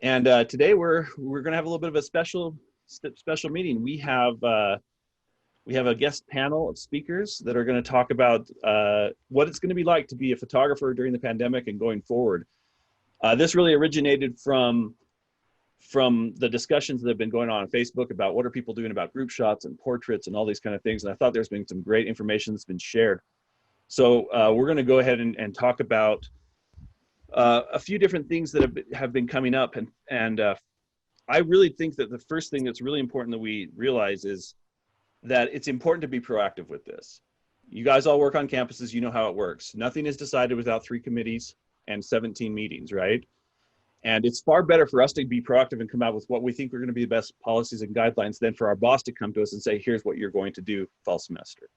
And today we're going to have a little bit of a special meeting. We have a guest panel of speakers that are going to talk about what it's going to be like to be a photographer during the pandemic and going forward. This really originated from the discussions that have been going on Facebook about what are people doing about group shots and portraits and all these kind of things. And I thought there's been some great information that's been shared. So we're going to go ahead and talk about a few different things that have been coming up. And I really think that the first thing that's really important that we realize is that it's important to be proactive with this. You guys all work on campuses, you know how it works. Nothing is decided without 3 committees and 17 meetings, right? And it's far better for us to be proactive and come out with what we think are going to be the best policies and guidelines than for our boss to come to us and say, here's what you're going to do fall semester.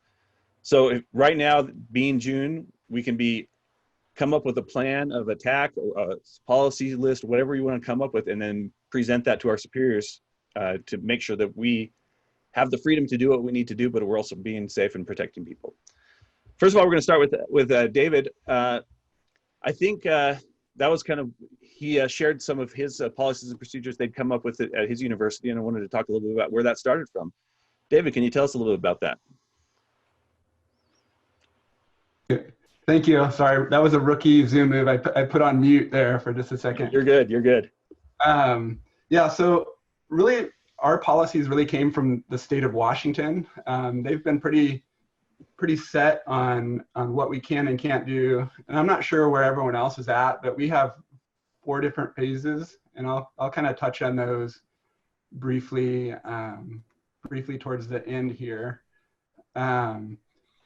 So right now, being June, we can come up with a plan of attack, a policy list, whatever you want to come up with, and then present that to our superiors to make sure that we have the freedom to do what we need to do, but we're also being safe and protecting people. First of all, we're going to start with David. I think that was kind of, he shared some of his policies and procedures they'd come up with at his university, and I wanted to talk a little bit about where that started from. David, can you tell us a little bit about that? Thank you. Sorry, that was a rookie Zoom move. I put on mute there for just a second. You're good. You're good. Yeah. So really, our policies really came from the state of Washington. They've been pretty set on what we can and can't do. And I'm not sure where everyone else is at, but we have 4 different phases, and I'll kind of touch on those briefly towards the end here.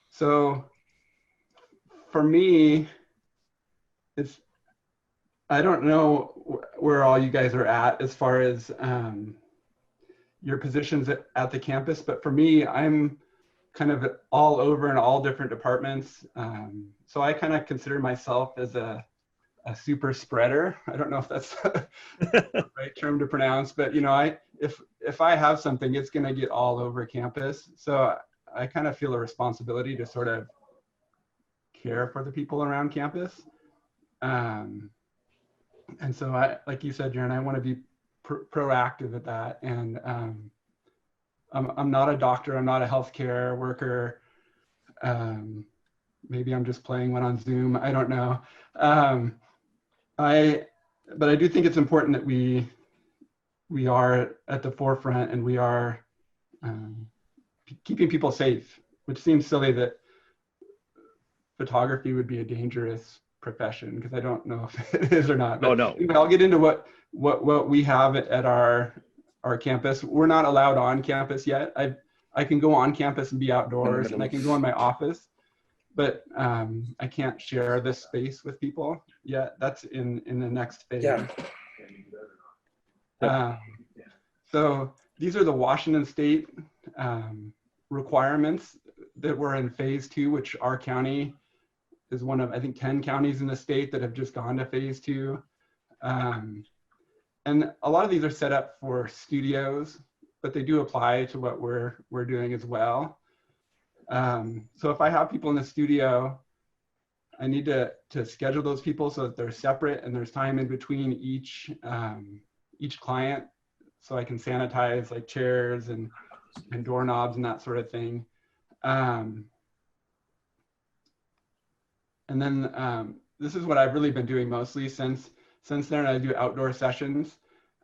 So for me, I don't know where all you guys are at as far as your positions at the campus, but for me, I'm kind of all over in all different departments. So I kind of consider myself as a super spreader. I don't know if that's the right term to pronounce, but you know, if I have something, it's going to get all over campus. So I kind of feel a responsibility to sort of care for the people around campus. And so like you said, Jaron, I want to be proactive at that. And I'm not a doctor, I'm not a healthcare worker. Maybe I'm just playing one on Zoom, I don't know. But I do think it's important that we are at the forefront and we are keeping people safe, which seems silly that photography would be a dangerous profession, because I don't know if it is or not. But oh, no. Anyway, I'll get into what we have at our campus. We're not allowed on campus yet. I can go on campus and be outdoors, and I can go in my office, but I can't share this space with people yet. That's in the next phase. Yeah. So these are the Washington State requirements that were in phase 2, which our county is one of, I think, 10 counties in the state that have just gone to phase 2. And a lot of these are set up for studios, but they do apply to what we're doing as well. So if I have people in the studio, I need to schedule those people so that they're separate and there's time in between each client, so I can sanitize like chairs and doorknobs and that sort of thing. And then this is what I've really been doing mostly since then. I do outdoor sessions.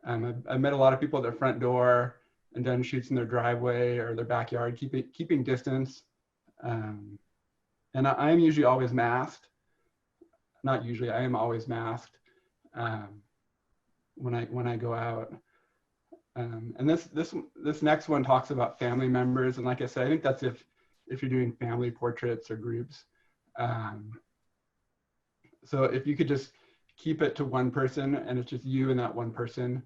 I've met a lot of people at their front door and done shoots in their driveway or their backyard, keeping distance. And I'm usually always masked. Not usually, I am always masked when I go out. And this next one talks about family members, and like I said, I think that's if you're doing family portraits or groups. So if you could just keep it to one person and it's just you and that one person,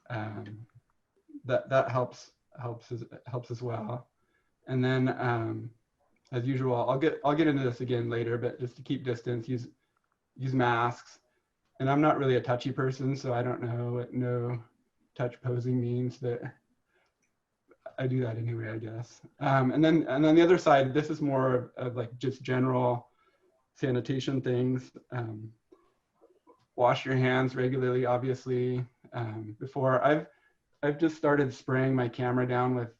that helps as well. And then as usual, I'll get into this again later, but just to keep distance, use masks. And I'm not really a touchy person, so I don't know what no touch posing means, but I do that anyway, I guess. And then the other side, this is more of like just general sanitation things. Wash your hands regularly, obviously. before. I've just started spraying my camera down with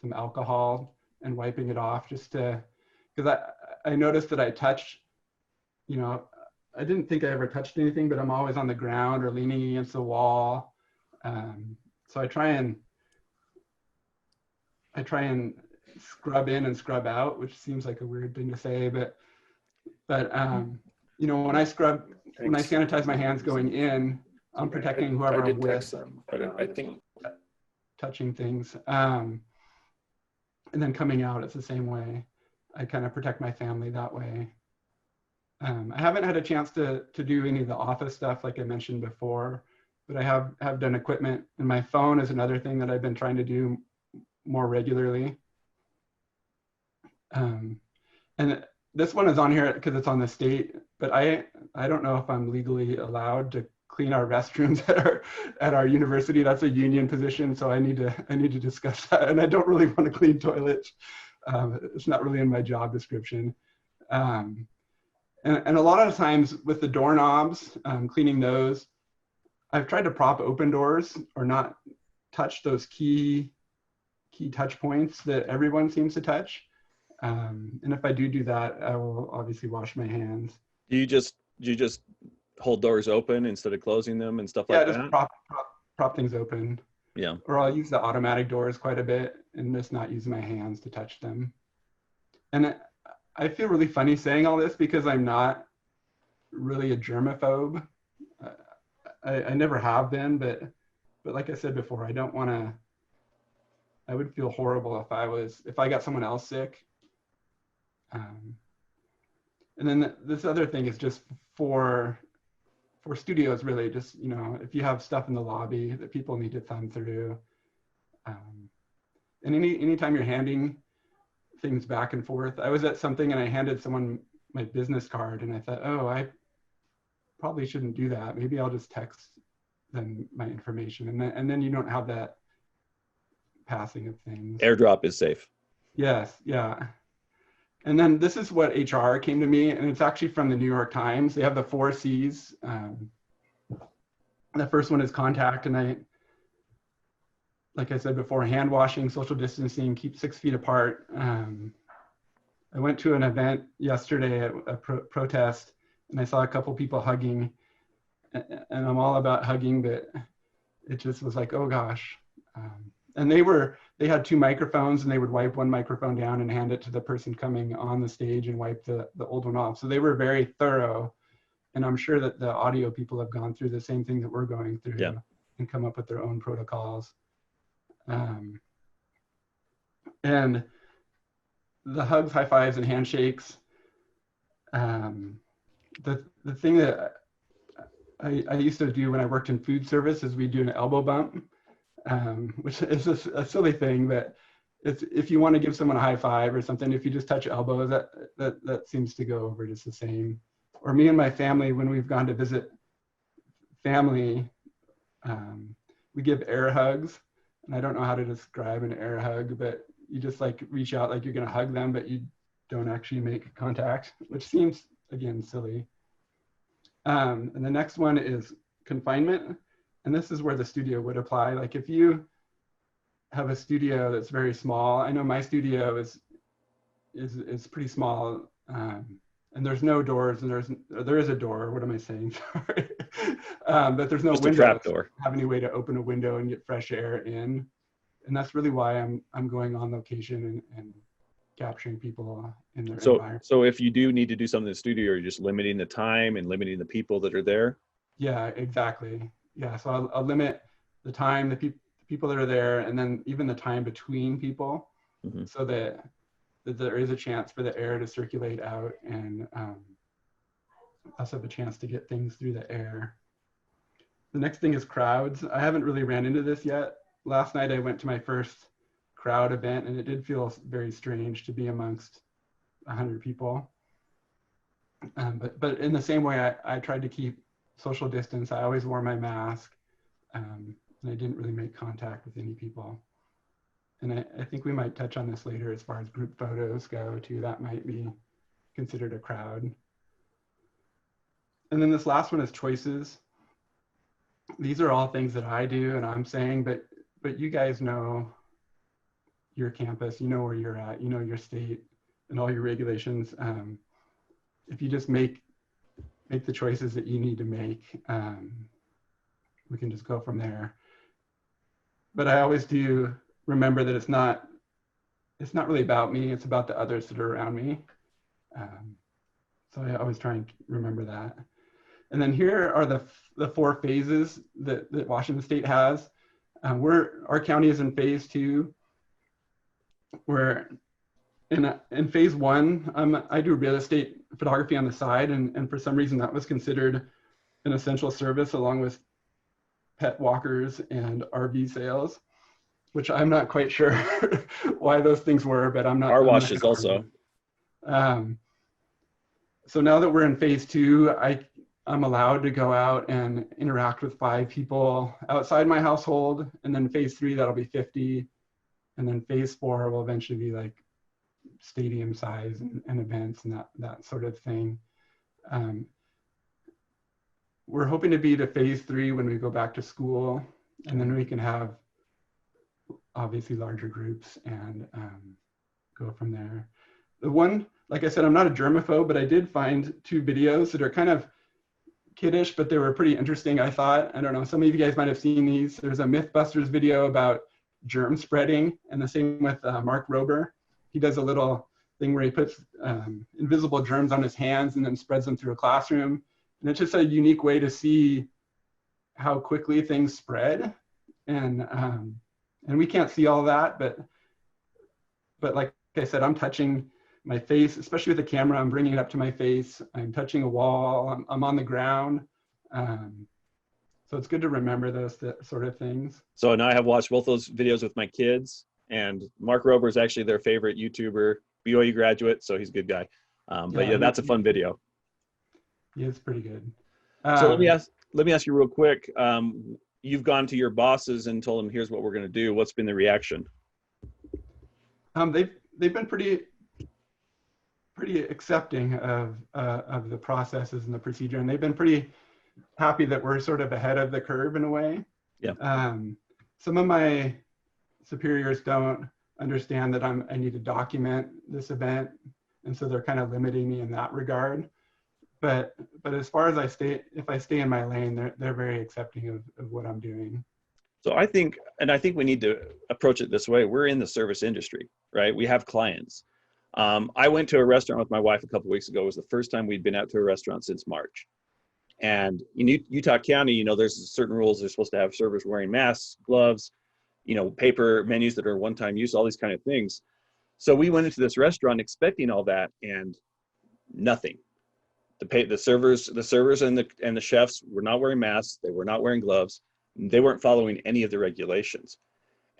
some alcohol and wiping it off just to, because I noticed that I touch, you know, I didn't think I ever touched anything, but I'm always on the ground or leaning against the wall. So I try and scrub in and scrub out, which seems like a weird thing to say, but you know, when I sanitize my hands going in, I'm protecting whoever I'm with. But I think touching things. And then coming out, it's the same way. I kind of protect my family that way. I haven't had a chance to do any of the office stuff like I mentioned before, but I have done equipment, and my phone is another thing that I've been trying to do more regularly. And this one is on here because it's on the state, but I don't know if I'm legally allowed to clean our restrooms at our university. That's a union position, so I need to discuss that. And I don't really want to clean toilets. It's not really in my job description. And a lot of times with the doorknobs, cleaning those, I've tried to prop open doors or not touch those key touch points that everyone seems to touch. And if I do that, I will obviously wash my hands. Do you just hold doors open instead of closing them and stuff like that? Yeah, just prop things open. Yeah. Or I'll use the automatic doors quite a bit and just not use my hands to touch them. And I feel really funny saying all this because I'm not really a germaphobe. I never have been, but like I said before, I don't want to. I would feel horrible if I got someone else sick. And then this other thing is just for studios, really, just, you know, if you have stuff in the lobby that people need to thumb through, and anytime you're handing things back and forth. I was at something and I handed someone my business card and I thought, oh, I probably shouldn't do that. Maybe I'll just text them my information, and then you don't have that passing of things. AirDrop is safe. Yes, yeah. And then this is what HR came to me, and it's actually from the New York Times. They have the 4 C's. The first one is contact, and like I said before, hand washing, social distancing, keep 6 feet apart. I went to an event yesterday at a protest, and I saw a couple people hugging, and I'm all about hugging, but it just was like, oh gosh. And they had 2 microphones, and they would wipe one microphone down and hand it to the person coming on the stage and wipe the old one off. So they were very thorough. And I'm sure that the audio people have gone through the same thing that we're going through, yeah, and come up with their own protocols. And the hugs, high fives, and handshakes. The thing that I used to do when I worked in food service is we do an elbow bump. Which is a silly thing, but if you want to give someone a high five or something, if you just touch elbows, that seems to go over just the same. Or me and my family, when we've gone to visit family, we give air hugs, and I don't know how to describe an air hug, but you just like reach out like you're going to hug them, but you don't actually make contact, which seems, again, silly. And the next one is confinement. And this is where the studio would apply. Like if you have a studio that's very small, I know my studio is pretty small, and there's no doors, and there is a door. What am I saying? Sorry, but there's no just window. A trap door. Have any way to open a window and get fresh air in, and that's really why I'm going on location and capturing people in their environment. So if you do need to do something in the studio, you're just limiting the time and limiting the people that are there. Yeah, exactly. Yeah, so I'll limit the time, the people that are there, and then even the time between people, mm-hmm, so that there is a chance for the air to circulate out, and us have a chance to get things through the air. The next thing is crowds. I haven't really ran into this yet. Last night I went to my first crowd event, and it did feel very strange to be amongst 100 people. But in the same way, I tried to keep social distance. I always wore my mask, and I didn't really make contact with any people. And I think we might touch on this later as far as group photos go too. That might be considered a crowd. And then this last one is choices. these are all things that I do and I'm saying, but you guys know your campus, you know where you're at, you know your state and all your regulations. If you just make the choices that you need to make, we can just go from there. But I always do remember that it's not really about me, it's about the others that are around me. So I always try and remember that. And then here are the 4 phases that Washington State has. Our county is in phase 2. We're in phase 1. I do real estate photography on the side, and for some reason that was considered an essential service along with pet walkers and RV sales, which I'm not quite sure why those things were, but I'm not. Car washes also. So now that we're in phase 2, I'm allowed to go out and interact with 5 people outside my household. And then phase 3, that'll be 50. And then phase 4 will eventually be like stadium size and events and that sort of thing. We're hoping to be to phase 3 when we go back to school, and then we can have obviously larger groups and go from there. The one, like I said, I'm not a germaphobe, but I did find 2 videos that are kind of kiddish, but they were pretty interesting, I thought. I don't know, some of you guys might have seen these. There's a Mythbusters video about germ spreading, and the same with Mark Rober. He does a little thing where he puts invisible germs on his hands and then spreads them through a classroom. And it's just a unique way to see how quickly things spread. And we can't see all that, but like I said, I'm touching my face, especially with the camera. I'm bringing it up to my face. I'm touching a wall. I'm on the ground. So it's good to remember those sort of things. So now I have watched both those videos with my kids, and Mark Rober is actually their favorite YouTuber, BYU graduate, so he's a good guy. But yeah, that's a fun video. Yeah, it's pretty good. So let me ask you real quick. You've gone to your bosses and told them, here's what we're going to do. What's been the reaction? They've been pretty accepting of the processes and the procedure, and they've been pretty happy that we're sort of ahead of the curve in a way. Yeah. Some of my superiors don't understand that I need to document this event, and so they're kind of limiting me in that regard. But as far as if I stay in my lane, they're very accepting of what I'm doing. So I think we need to approach it this way. We're in the service industry, right? We have clients. I went to a restaurant with my wife a couple of weeks ago. It was the first time we'd been out to a restaurant since March. And in Utah County, there's certain rules. They're supposed to have servers wearing masks, gloves, paper menus that are one-time use, all these kind of things. So we went into this restaurant expecting all that, and nothing. The servers and the chefs were not wearing masks. They were not wearing gloves. They weren't following any of the regulations.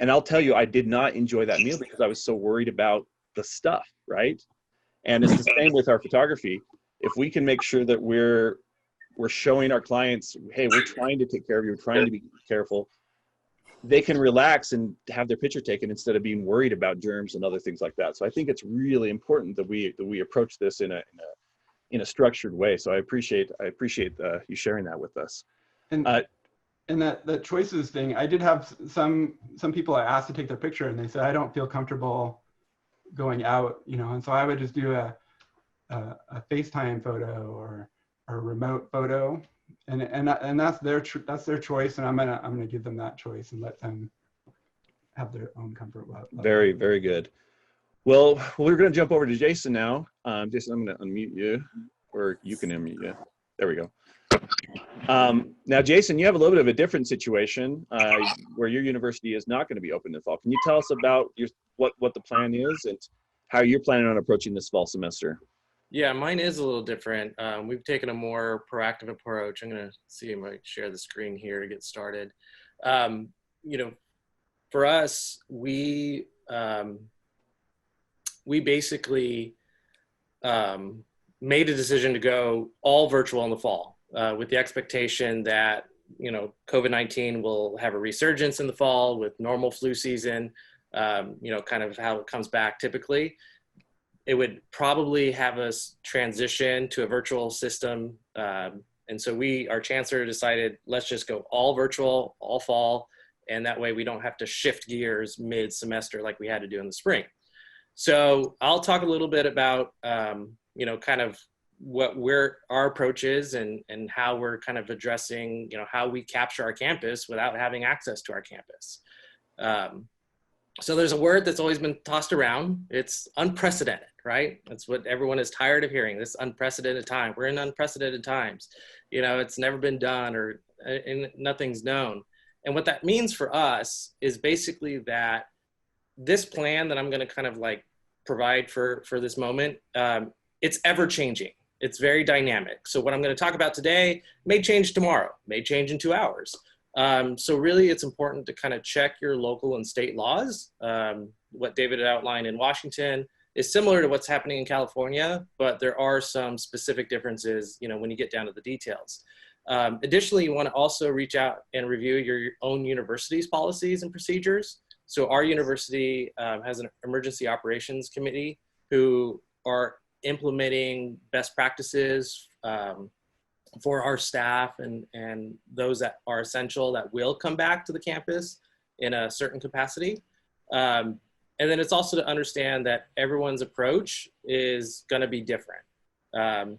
And I'll tell you, I did not enjoy that meal because I was so worried about the stuff, right? And it's the same with our photography. If we can make sure that we're showing our clients, hey, we're trying to take care of you, we're trying to be careful, they can relax and have their picture taken instead of being worried about germs and other things like that. So I think it's really important that we approach this in a structured way. So I appreciate you sharing that with us. And that choices thing, I did have some people I asked to take their picture, and they said, I don't feel comfortable going out, and so I would just do a FaceTime photo or a remote photo, and that's their choice, and I'm gonna give them that choice and let them have their own comfort level. Very, very good. Well, we're going to jump over to Jason now. Jason, I'm going to unmute you, or you can unmute you. There we go. Now, Jason, you have a little bit of a different situation where your university is not going to be open this fall. Can you tell us about what the plan is and how you're planning on approaching this fall semester? Yeah, mine is a little different. We've taken a more proactive approach. I'm going to see if I can share the screen here to get started. For us, we basically made a decision to go all virtual in the fall with the expectation that, COVID-19 will have a resurgence in the fall with normal flu season, kind of how it comes back typically. It would probably have us transition to a virtual system And so our chancellor decided, let's just go all virtual, all fall. And that way we don't have to shift gears mid-semester like we had to do in the spring. So I'll talk a little bit about, kind of what our approach is and how we're kind of addressing, how we capture our campus without having access to our campus. So there's a word that's always been tossed around. It's unprecedented, right? That's what everyone is tired of hearing, this unprecedented time. We're in unprecedented times. It's never been done and nothing's known. And what that means for us is basically that this plan that I'm going to kind of like provide for this moment, it's ever changing. It's very dynamic. So what I'm going to talk about today may change tomorrow, may change in 2 hours. So really it's important to kind of check your local and state laws. What David outlined in Washington is similar to what's happening in California, but there are some specific differences, when you get down to the details. Additionally, you want to also reach out and review your own university's policies and procedures. So our university has an emergency operations committee who are implementing best practices for our staff and those that are essential that will come back to the campus in a certain capacity. And then it's also to understand that everyone's approach is going to be different.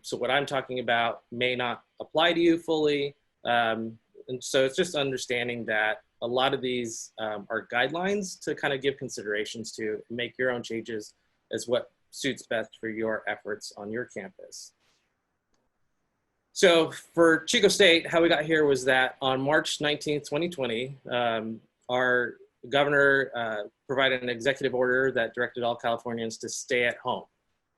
So what I'm talking about may not apply to you fully. And so it's just understanding that a lot of these are guidelines to kind of give considerations to make your own changes as what suits best for your efforts on your campus. So for Chico State, how we got here was that on March 19th, 2020, our governor provided an executive order that directed all Californians to stay at home.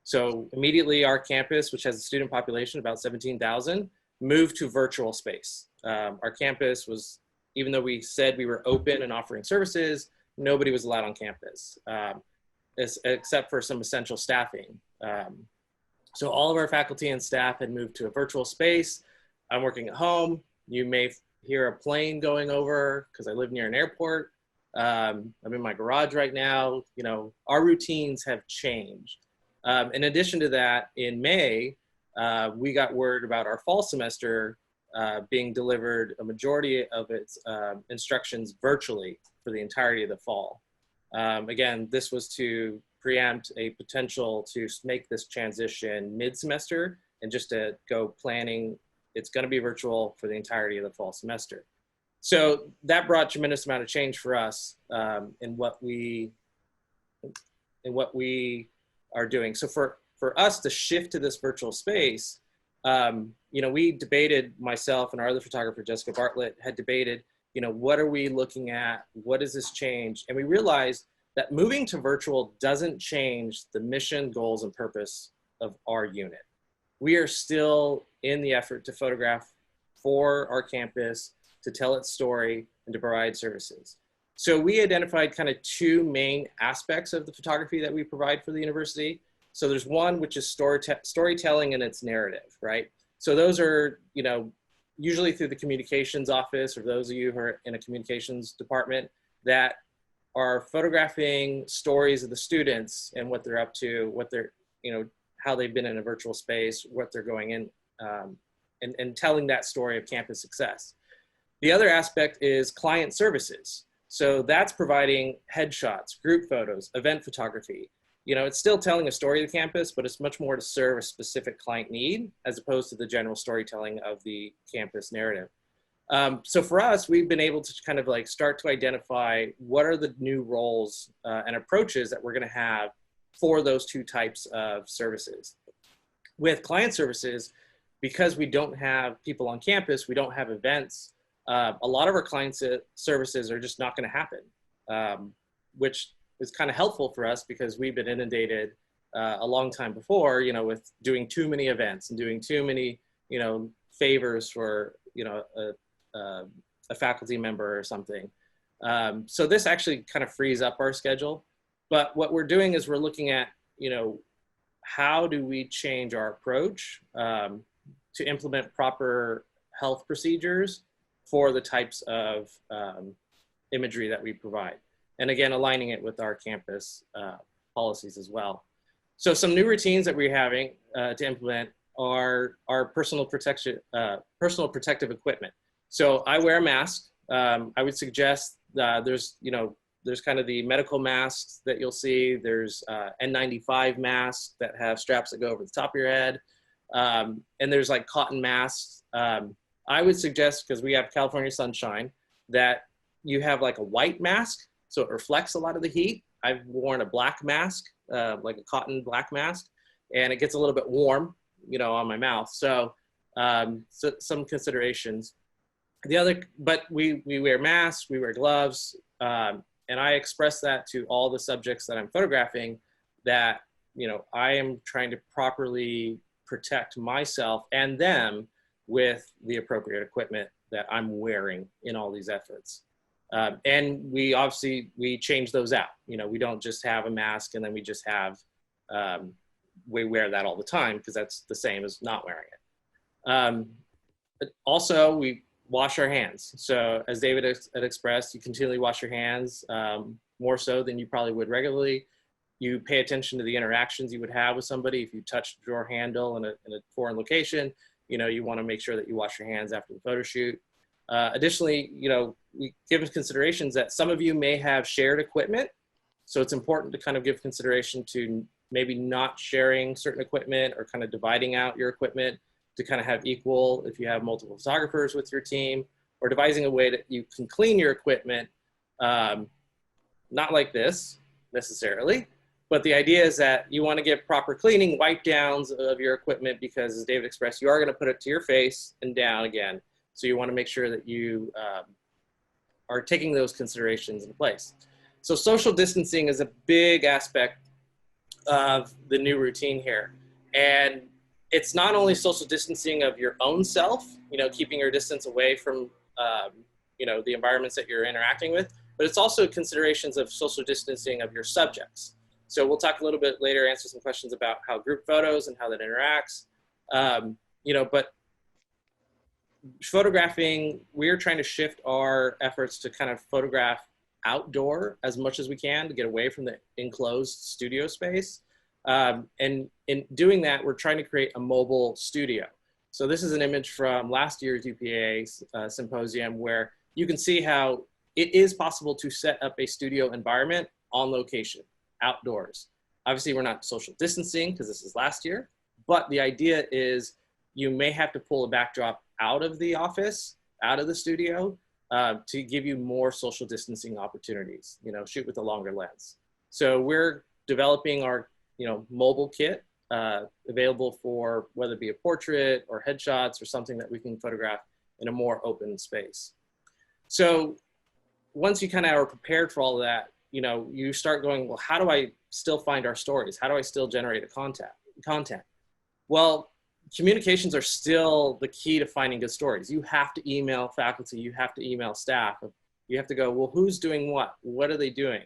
So immediately our campus, which has a student population about 17,000, moved to virtual space. Our campus was, even though we said we were open and offering services, nobody was allowed on campus, except for some essential staffing. So all of our faculty and staff had moved to a virtual space. I'm working at home. You may hear a plane going over because I live near an airport. I'm in my garage right now. Our routines have changed. In addition to that, in May, we got word about our fall semester being delivered a majority of its instructions virtually for the entirety of the fall. Again, this was to preempt a potential to make this transition mid-semester and just to go planning. It's going to be virtual for the entirety of the fall semester. So that brought a tremendous amount of change for us in what we are doing. So for us to shift to this virtual space, we debated, myself and our other photographer, Jessica Bartlett, had debated, what are we looking at? What does this change? And we realized that moving to virtual doesn't change the mission, goals, and purpose of our unit. We are still in the effort to photograph for our campus, to tell its story, and to provide services. So we identified kind of two main aspects of the photography that we provide for the university. So there's one, which is storytelling and its narrative, right? So those are, usually through the communications office, or those of you who are in a communications department, that are photographing stories of the students and what they're up to, what they're, how they've been in a virtual space, what they're going in, and telling that story of campus success. The other aspect is client services. So that's providing headshots, group photos, event photography. It's still telling a story of the campus, but it's much more to serve a specific client need as opposed to the general storytelling of the campus narrative. So for us, we've been able to kind of like start to identify what are the new roles and approaches that we're going to have for those two types of services. With client services, because we don't have people on campus, we don't have events, a lot of our client services are just not going to happen, which is kind of helpful for us because we've been inundated a long time before, with doing too many events and doing too many, favors for, a faculty member or something. So this actually kind of frees up our schedule. But what we're doing is we're looking at, how do we change our approach to implement proper health procedures for the types of imagery that we provide. And again, aligning it with our campus policies as well. So some new routines that we're having to implement are our personal protective equipment. So I wear a mask. I would suggest there's kind of the medical masks that you'll see. There's N95 masks that have straps that go over the top of your head. And there's like cotton masks. I would suggest, because we have California sunshine, that you have like a white mask, so it reflects a lot of the heat. I've worn a black mask, like a cotton black mask, and it gets a little bit warm, on my mouth. So, so some considerations. But we wear masks, we wear gloves, and I express that to all the subjects that I'm photographing, that, I am trying to properly protect myself and them with the appropriate equipment that I'm wearing in all these efforts. And we change those out. We don't just have a mask and then we just have, we wear that all the time, because that's the same as not wearing it. But also, we wash our hands. So as David had expressed, you continually wash your hands, more so than you probably would regularly. You pay attention to the interactions you would have with somebody. If you touch the drawer handle in a foreign location, you want to make sure that you wash your hands after the photo shoot. Additionally, we give considerations that some of you may have shared equipment. So it's important to kind of give consideration to maybe not sharing certain equipment, or kind of dividing out your equipment to kind of have equal, if you have multiple photographers with your team, or devising a way that you can clean your equipment. Not like this necessarily, but the idea is that you want to get proper cleaning, wipe downs of your equipment, because as David expressed, you are going to put it to your face and down again. So you want to make sure that you are taking those considerations in place. So social distancing is a big aspect of the new routine here. And it's not only social distancing of your own self, keeping your distance away from, the environments that you're interacting with, but it's also considerations of social distancing of your subjects. So we'll talk a little bit later, answer some questions about how group photos and how that interacts. But photographing, we're trying to shift our efforts to kind of photograph outdoor as much as we can to get away from the enclosed studio space. And in doing that, we're trying to create a mobile studio. So this is an image from last year's UPAA symposium, where you can see how it is possible to set up a studio environment on location, outdoors. Obviously, we're not social distancing because this is last year, but the idea is you may have to pull a backdrop out of the office, out of the studio, to give you more social distancing opportunities, shoot with a longer lens. So we're developing our, mobile kit available for whether it be a portrait or headshots or something that we can photograph in a more open space. So once you kind of are prepared for all of that, you start going, well, how do I still find our stories? How do I still generate content? Well, communications are still the key to finding good stories. You have to email faculty, you have to email staff. You have to go, well, who's doing what? What are they doing?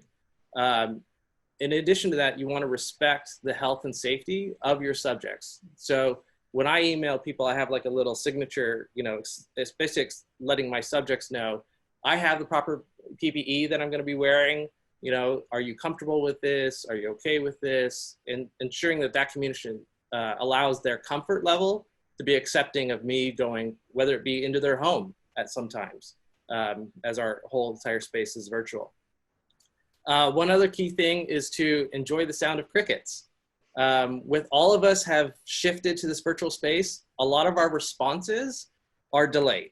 In addition to that, you want to respect the health and safety of your subjects. So when I email people, I have like a little signature, it's basically letting my subjects know I have the proper PPE that I'm going to be wearing. Are you comfortable with this? Are you okay with this? And ensuring that communication allows their comfort level to be accepting of me going, whether it be into their home at sometimes, as our whole entire space is virtual. One other key thing is to enjoy the sound of crickets. With all of us have shifted to this virtual space, a lot of our responses are delayed.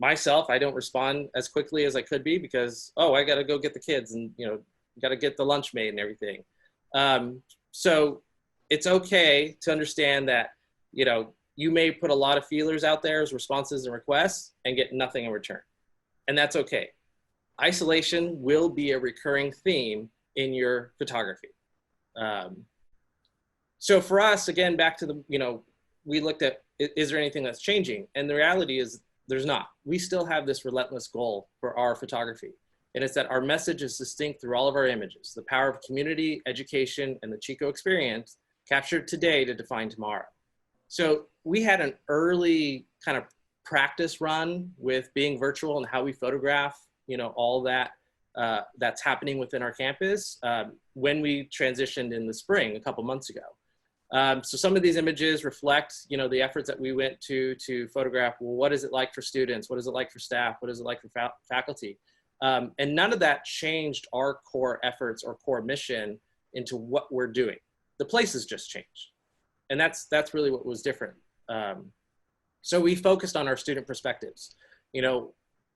Myself, I don't respond as quickly as I could be because, I got to go get the kids and, got to get the lunch made and everything. So it's okay to understand that, you may put a lot of feelers out there as responses and requests and get nothing in return. And that's okay. Isolation will be a recurring theme in your photography. So for us, again, back to the, we looked at, is there anything that's changing? And the reality is there's not. We still have this relentless goal for our photography. And it's that our message is distinct through all of our images. The power of community, education, and the Chico experience captured today to define tomorrow. So we had an early kind of practice run with being virtual and how we photograph, all that that's happening within our campus when we transitioned in the spring a couple months ago. So some of these images reflect, the efforts that we went to photograph. Well, what is it like for students? What is it like for staff? What is it like for faculty? And none of that changed our core efforts or core mission into what we're doing. The places just changed. And that's really what was different. So we focused on our student perspectives.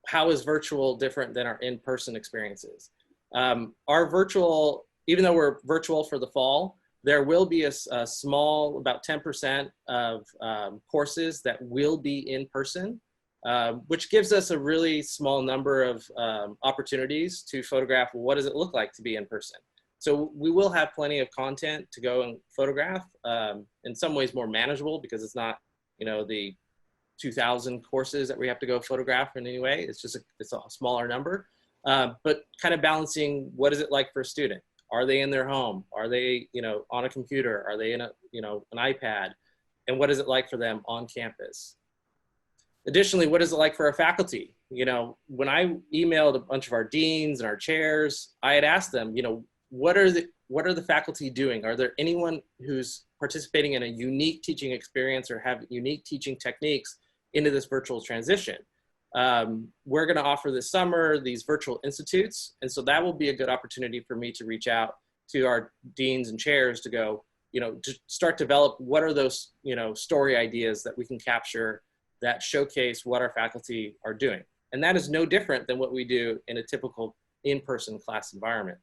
How is virtual different than our in-person experiences? Our virtual, even though we're virtual for the fall, there will be a small, about 10% of courses that will be in person, which gives us a really small number of opportunities to photograph what does it look like to be in person. So we will have plenty of content to go and photograph, in some ways more manageable because it's not, the 2,000 courses that we have to go photograph in any way. It's just it's a smaller number, but kind of balancing what is it like for a student? Are they in their home? Are they, on a computer? Are they in a, an iPad? And what is it like for them on campus? Additionally, what is it like for our faculty? When I emailed a bunch of our deans and our chairs, I had asked them, what are the faculty doing? Are there anyone who's participating in a unique teaching experience or have unique teaching techniques into this virtual transition? We're going to offer this summer these virtual institutes. And so that will be a good opportunity for me to reach out to our deans and chairs to go, to start develop what are those, story ideas that we can capture that showcase what our faculty are doing. And that is no different than what we do in a typical in-person class environment.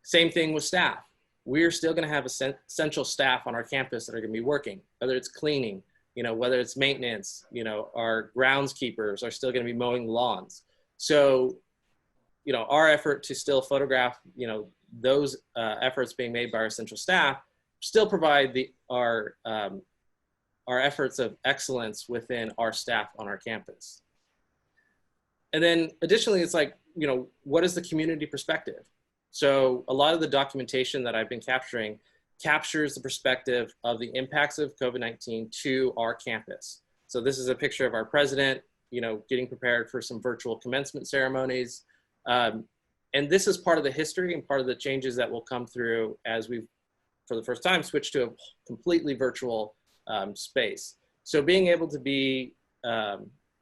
Same thing with staff. We're still going to have essential staff on our campus that are going to be working, whether it's cleaning, whether it's maintenance, our groundskeepers are still going to be mowing lawns. So, our effort to still photograph, those efforts being made by our essential staff still provide our efforts of excellence within our staff on our campus. And then additionally, it's like, what is the community perspective? So a lot of the documentation that I've been capturing captures the perspective of the impacts of COVID-19 to our campus. So this is a picture of our president, getting prepared for some virtual commencement ceremonies. And this is part of the history and part of the changes that will come through as we've, for the first time, switched to a completely virtual space. So being able to be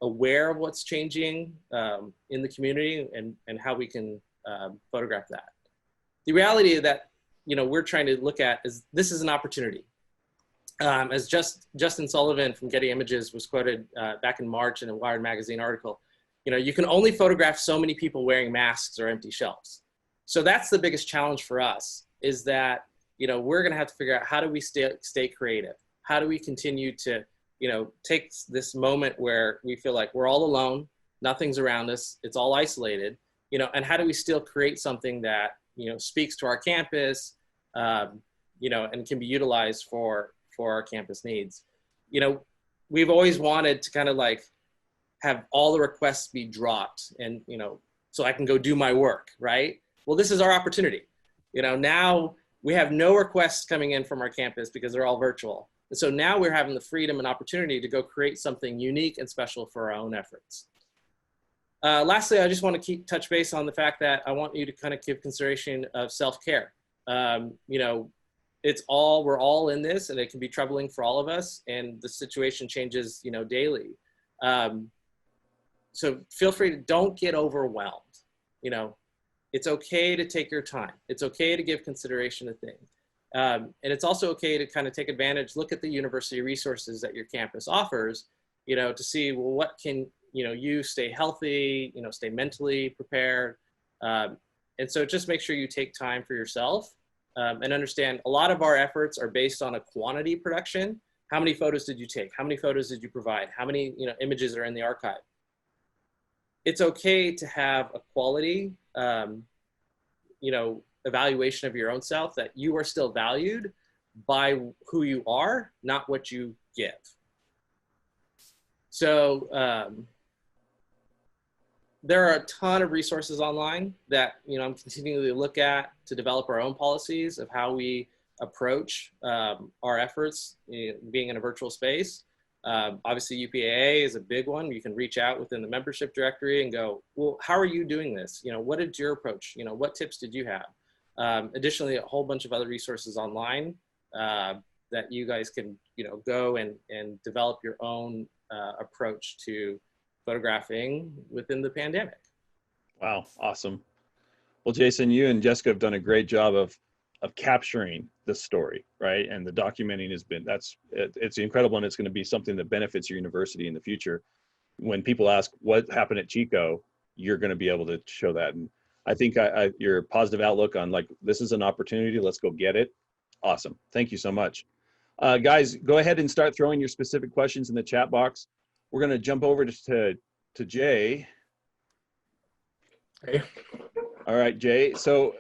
aware of what's changing in the community and how we can photograph that. The reality that we're trying to look at is this is an opportunity. As Justin Sullivan from Getty Images was quoted back in March in a Wired magazine article, you can only photograph so many people wearing masks or empty shelves. So that's the biggest challenge for us, is that we're going to have to figure out how do we stay creative. How do we continue to take this moment where we feel like we're all alone, nothing's around us, it's all isolated, and how do we still create something that speaks to our campus, and can be utilized for our campus needs. We've always wanted to kind of like have all the requests be dropped and, so I can go do my work, right? Well, this is our opportunity. Now we have no requests coming in from our campus because they're all virtual. And so now we're having the freedom and opportunity to go create something unique and special for our own efforts. Lastly, I just want to touch base on the fact that I want you to kind of give consideration of self-care. We're all in this, and it can be troubling for all of us, and the situation changes, daily. So feel free to don't get overwhelmed. It's okay to take your time. It's okay to give consideration to things. And it's also okay to kind of take advantage, look at the university resources that your campus offers, to see, well, what can, you stay healthy, stay mentally prepared. And so just make sure you take time for yourself and understand a lot of our efforts are based on a quantity production. How many photos did you take? How many photos did you provide? How many images are in the archive? It's okay to have a quality, evaluation of your own self, that you are still valued by who you are, not what you give. So there are a ton of resources online that I'm continuing to look at to develop our own policies of how we approach our efforts being in a virtual space. Obviously, UPAA is a big one. You can reach out within the membership directory and go, well, how are you doing this? What is your approach? What tips did you have? Additionally, a whole bunch of other resources online that you guys can, go and develop your own approach to photographing within the pandemic. Wow, awesome. Well, Jason, you and Jessica have done a great job of capturing the story, right? And the documenting has been, it's incredible, and it's going to be something that benefits your university in the future. When people ask what happened at Chico, you're going to be able to show that. And I think your positive outlook on like, this is an opportunity, let's go get it. Awesome. Thank you so much. Guys, go ahead and start throwing your specific questions in the chat box. We're going to jump over to Jay. Hey. All right, Jay. So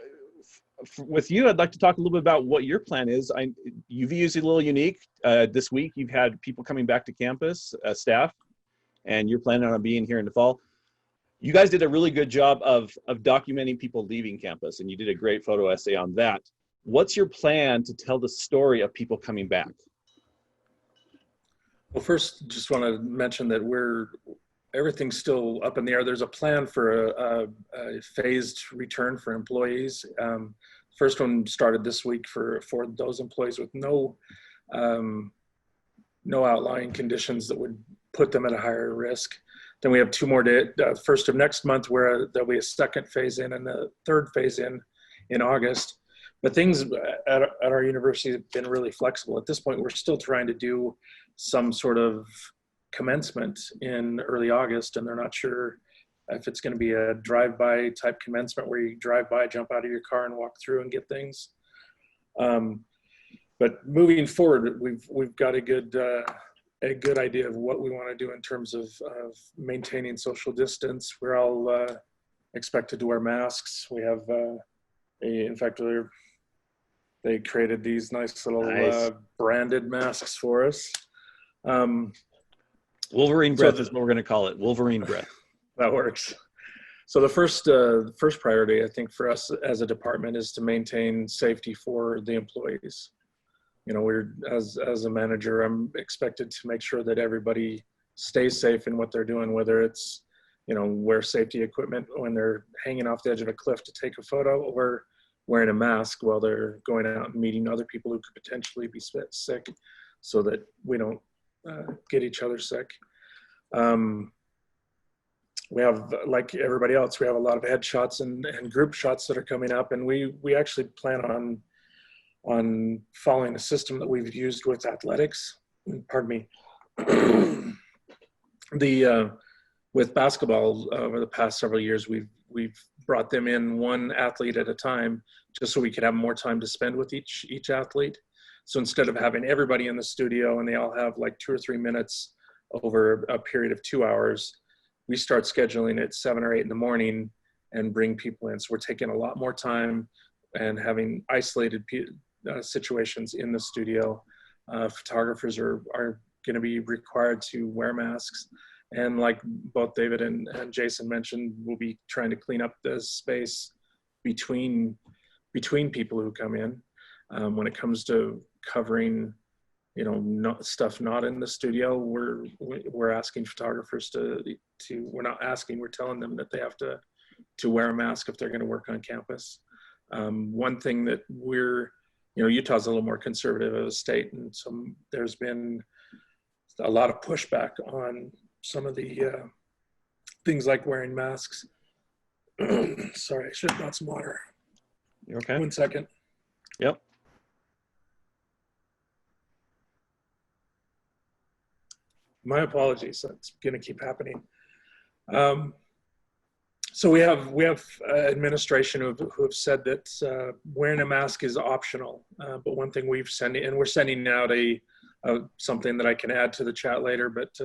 with you, I'd like to talk a little bit about what your plan is. UVU is a little unique. This week, you've had people coming back to campus, staff, and you're planning on being here in the fall. You guys did a really good job of documenting people leaving campus, and you did a great photo essay on that. What's your plan to tell the story of people coming back? Well, first, just want to mention that everything's still up in the air. There's a plan for a phased return for employees. First one started this week for those employees with no outlying conditions that would put them at a higher risk. Then we have 2 more days, first of next month, where there'll be a second phase in and the third phase in August. But things at our university have been really flexible. At this point, we're still trying to do some sort of commencement in early August, and they're not sure if it's going to be a drive-by type commencement where you drive by, jump out of your car and walk through and get things. But moving forward, we've got a good idea of what we want to do in terms of maintaining social distance. We're all expected to wear masks. We have in fact, they created these nice little branded masks for us. Wolverine breath is what we're going to call it. Wolverine breath. That works. So the first priority, I think, for us as a department is to maintain safety for the employees. We're as a manager, I'm expected to make sure that everybody stays safe in what they're doing, whether it's, wear safety equipment when they're hanging off the edge of a cliff to take a photo, or wearing a mask while they're going out and meeting other people who could potentially be sick, so that we don't get each other sick. We have, like everybody else, we have a lot of headshots and group shots that are coming up, and we actually plan on following a system that we've used with athletics. Pardon me. With basketball over the past several years, we've brought them in one athlete at a time, just so we could have more time to spend with each athlete. So instead of having everybody in the studio and they all have like 2 or 3 minutes over a period of 2 hours, we start scheduling at 7 or 8 in the morning and bring people in. So we're taking a lot more time and having isolated situations in the studio. Photographers are going to be required to wear masks. And like both David and Jason mentioned, we'll be trying to clean up the space between people who come in. When it comes to covering, stuff not in the studio, we're asking photographers we're not asking, we're telling them that they have to wear a mask if they're going to work on campus. One thing that Utah's a little more conservative of a state, and there's been a lot of pushback on some of the things like wearing masks. Sorry, I should have brought some water. You okay? 1 second. Yep. My apologies. That's going to keep happening. So we have administration who have said that wearing a mask is optional. But one thing we're sending out something that I can add to the chat later, but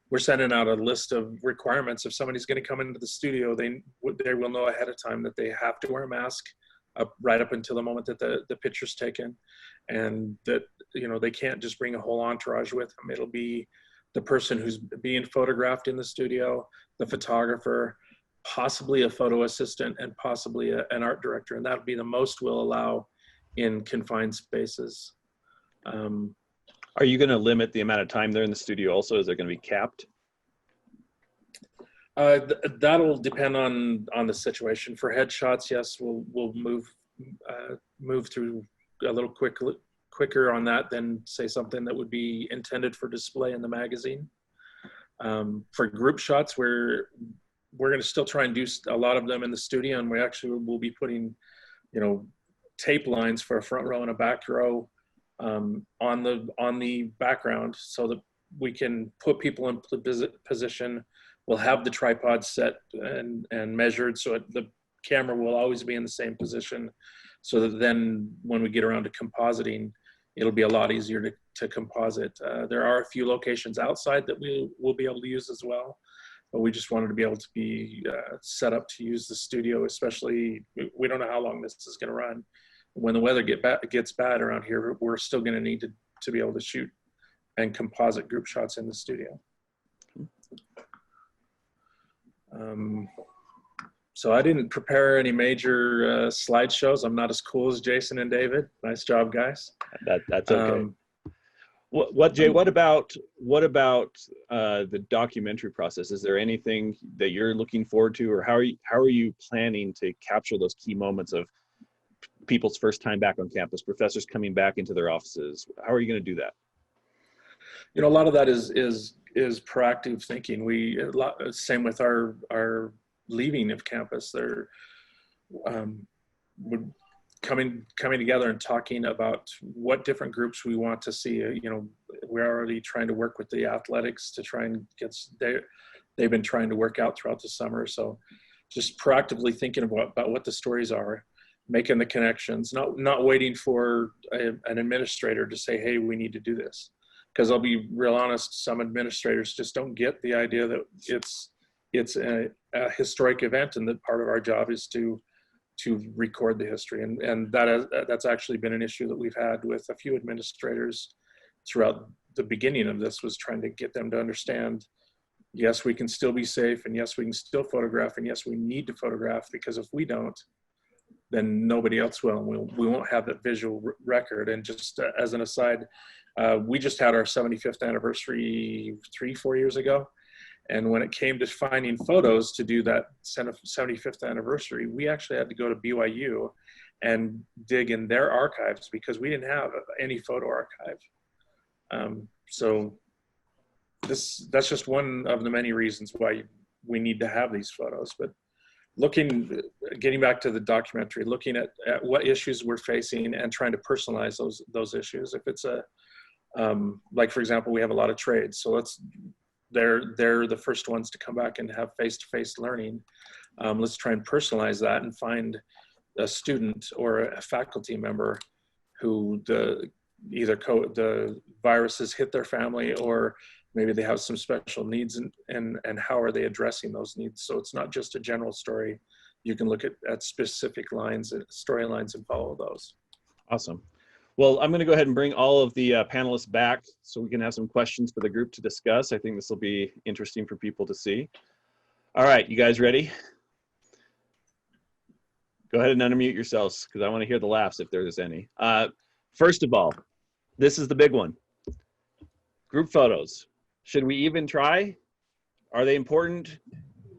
we're sending out a list of requirements. If somebody's going to come into the studio, they will know ahead of time that they have to wear a mask right up until the moment that the picture's taken, and that they can't just bring a whole entourage with them. It'll be the person who's being photographed in the studio, the photographer, possibly a photo assistant, and possibly an art director, and that would be the most we'll allow in confined spaces. Are you going to limit the amount of time they're in the studio also? Is it going to be capped? That'll depend on the situation. For headshots, yes, we'll move through a little quicker on that than say something that would be intended for display in the magazine. For group shots, we're going to still try and do a lot of them in the studio, and we actually will be putting, you know, tape lines for a front row and a back row on the background, so that we can put people in position. We'll have the tripod set and measured, so the camera will always be in the same position, so that then when we get around to compositing, it'll be a lot easier to composite. There are a few locations outside that we will be able to use as well, but we just wanted to be able to be set up to use the studio, especially, we don't know how long this is going to run. When the weather gets bad around here, we're still going to need to be able to shoot and composite group shots in the studio. So I didn't prepare any major slideshows. I'm not as cool as Jason and David. Nice job, guys. That's okay. Jay? What about the documentary process? Is there anything that you're looking forward to, or how are you planning to capture those key moments of people's first time back on campus, professors coming back into their offices? How are you going to do that? You know, a lot of that is proactive thinking. Same with our leaving of campus. They're coming together and talking about what different groups we want to see. You know, we're already trying to work with the athletics to try and they've been trying to work out throughout the summer. So just proactively thinking about what the stories are, making the connections, not waiting for an administrator to say, hey, we need to do this. Because I'll be real honest, some administrators just don't get the idea that it's a historic event, and that part of our job is to record the history. And that's actually been an issue that we've had with a few administrators throughout the beginning of this, was trying to get them to understand, yes, we can still be safe, and yes, we can still photograph, and yes, we need to photograph, because if we don't, then nobody else will, and we won't have that visual record. And just as an aside, we just had our 75th anniversary 3-4 years ago. And when it came to finding photos to do that 75th anniversary, we actually had to go to BYU and dig in their archives, because we didn't have any photo archive. So that's just one of the many reasons why we need to have these photos. But getting back to the documentary, looking at what issues we're facing and trying to personalize those issues. If it's like, for example, we have a lot of trades, so they're the first ones to come back and have face-to-face learning. Let's try and personalize that and find a student or a faculty member who the viruses hit their family, or maybe they have some special needs, and how are they addressing those needs. So it's not just a general story. You can look at specific lines and storylines and follow those. Awesome. Well, I'm going to go ahead and bring all of the panelists back so we can have some questions for the group to discuss. I think this will be interesting for people to see. All right, you guys ready? Go ahead and unmute yourselves, because I want to hear the laughs if there's any. First of all, this is the big one. Group photos. Should we even try? Are they important?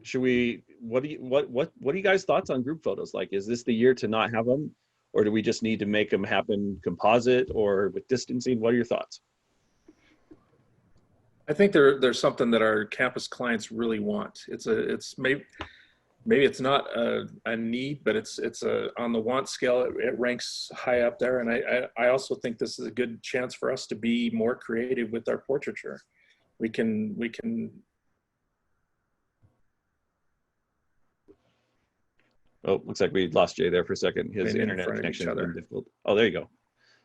Should we? What are you guys' thoughts on group photos? Like, is this the year to not have them, or do we just need to make them happen composite or with distancing? What are your thoughts? I think there's something that our campus clients really want. It's maybe it's not a need, but it's on the want scale. It ranks high up there. And I also think this is a good chance for us to be more creative with our portraiture. We can. Oh, looks like we lost Jay there for a second. His internet connection has been difficult. Oh, there you go.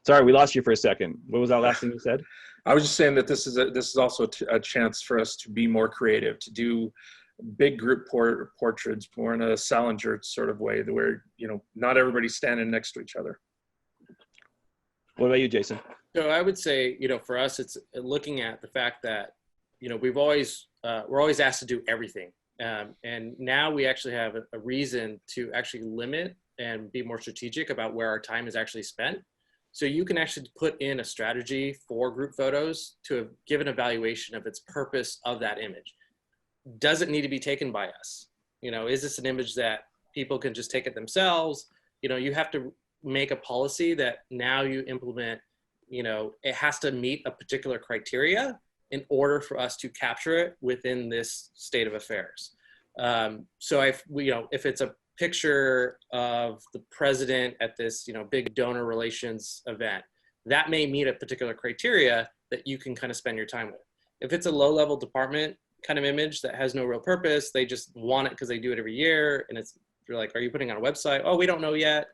Sorry, we lost you for a second. What was that last thing you said? I was just saying that this is also a chance for us to be more creative, to do big group portraits more in a Salinger sort of way, where, you know, not everybody's standing next to each other. What about you, Jason? So I would say, you know, for us, it's looking at the fact that, you know, we're always asked to do everything. And now we actually have a reason to actually limit and be more strategic about where our time is actually spent. So you can actually put in a strategy for group photos to give an evaluation of its purpose of that image. Does it need to be taken by us? You know, is this an image that people can just take it themselves? You know, you have to make a policy that now you implement, it has to meet a particular criteria in order for us to capture it within this state of affairs. So if it's a picture of the president at this, big donor relations event, that may meet a particular criteria that you can kind of spend your time with. If it's a low-level department kind of image that has no real purpose, they just want it because they do it every year, and you're like, are you putting on a website? Oh, we don't know yet.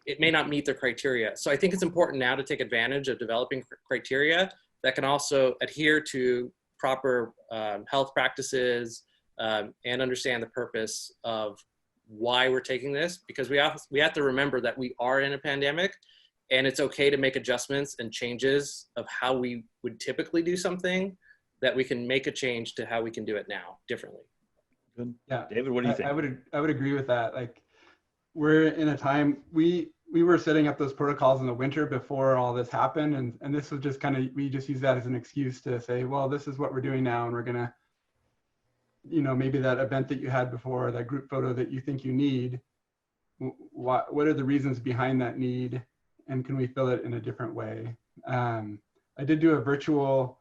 It may not meet their criteria. So I think it's important now to take advantage of developing criteria that can also adhere to proper health practices and understand the purpose of why we're taking this, because we have to remember that we are in a pandemic, and it's okay to make adjustments and changes of how we would typically do something, that we can make a change to how we can do it now differently. Good. Yeah, David, what do you think? I would agree with that. Like, we're in a time, we were setting up those protocols in the winter before all this happened, and this was just kind of, we just use that as an excuse to say, well, this is what we're doing now, and we're gonna, maybe that event that you had before, that group photo that you think you need, what are the reasons behind that need, and can we fill it in a different way? I did do a virtual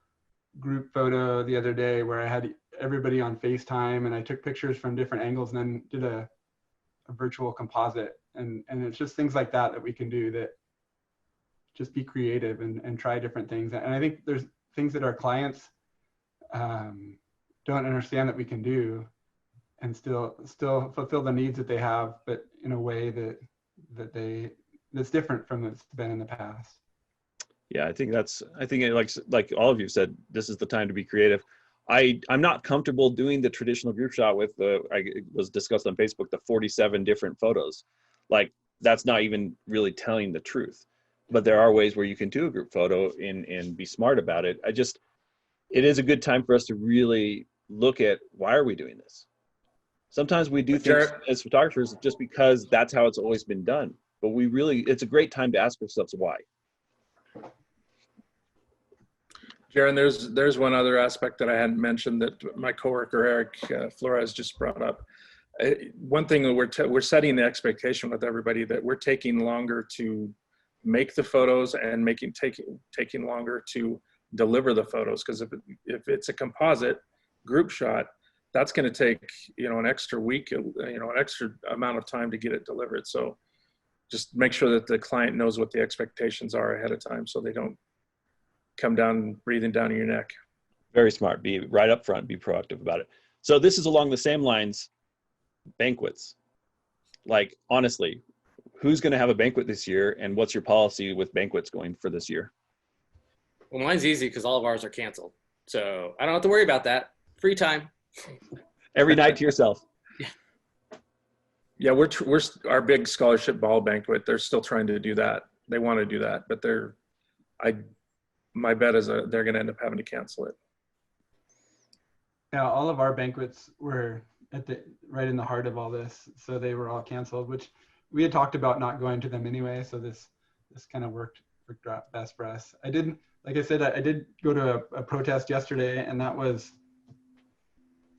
group photo the other day where I had everybody on FaceTime, and I took pictures from different angles and then did a virtual composite. And it's just things like that we can do, that just be creative and try different things. And I think there's things that our clients don't understand that we can do, and still fulfill the needs that they have, but in a way that's different from what's been in the past. Yeah, I think like all of you said, this is the time to be creative. I'm not comfortable doing the traditional group shot with it was discussed on Facebook, the 47 different photos. Like, that's not even really telling the truth. But there are ways where you can do a group photo and be smart about it. It is a good time for us to really look at, why are we doing this? Sometimes we do things as photographers just because that's how it's always been done. But it's a great time to ask ourselves why. Jaron, there's one other aspect that I hadn't mentioned that my coworker Eric Flores just brought up. One thing that we're setting the expectation with everybody, that we're taking longer to make the photos and taking longer to deliver the photos, because if it's a composite group shot, that's going to take an extra week, an extra amount of time to get it delivered. So just make sure that the client knows what the expectations are ahead of time, so they don't come down breathing down your neck. Very smart. Be right up front, be proactive about it. So this is along the same lines, banquets. Like, honestly, who's going to have a banquet this year, and what's your policy with banquets going for this year? Well, mine's easy because all of ours are canceled. So I don't have to worry about that. Free time. Every night to yourself. Yeah, we're our big scholarship ball banquet, they're still trying to do that. They want to do that, but my bet is they're going to end up having to cancel it. Yeah, all of our banquets were right in the heart of all this, so they were all canceled, which we had talked about not going to them anyway. So this kind of worked out best for us. Like I said, I did go to a protest yesterday, and that was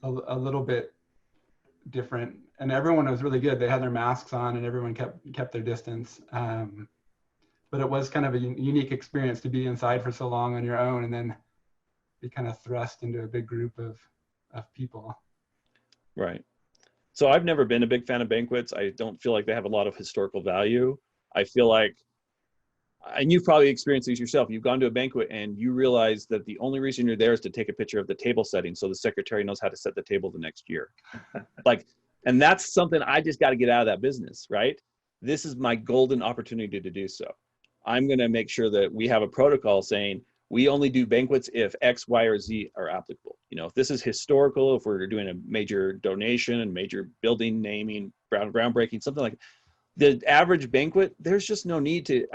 a little bit different, and everyone was really good. They had their masks on, and everyone kept their distance. But it was kind of a unique experience to be inside for so long on your own, and then be kind of thrust into a big group of people. Right. So I've never been a big fan of banquets. I don't feel like they have a lot of historical value. I feel like, and you've probably experienced these yourself, you've gone to a banquet and you realize that the only reason you're there is to take a picture of the table setting so the secretary knows how to set the table the next year. And that's something I just got to get out of that business, right? This is my golden opportunity to do so. I'm going to make sure that we have a protocol saying we only do banquets if X, Y, or Z are applicable. If this is historical, if we're doing a major donation and major building naming, groundbreaking, something like the average banquet, there's just no need to,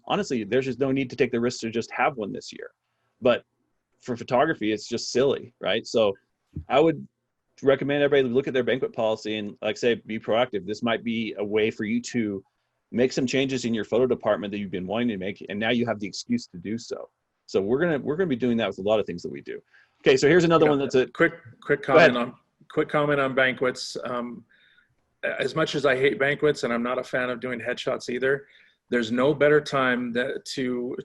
honestly, there's just no need to take the risk to just have one this year. But for photography, it's just silly, right? So I would recommend everybody look at their banquet policy and, like I say, be proactive. This might be a way for you to make some changes in your photo department that you've been wanting to make, and now you have the excuse to do so. So we're gonna be doing that with a lot of things that we do. Okay, so here's another one that's a quick comment on banquets. As much as I hate banquets and I'm not a fan of doing headshots either, there's no better time to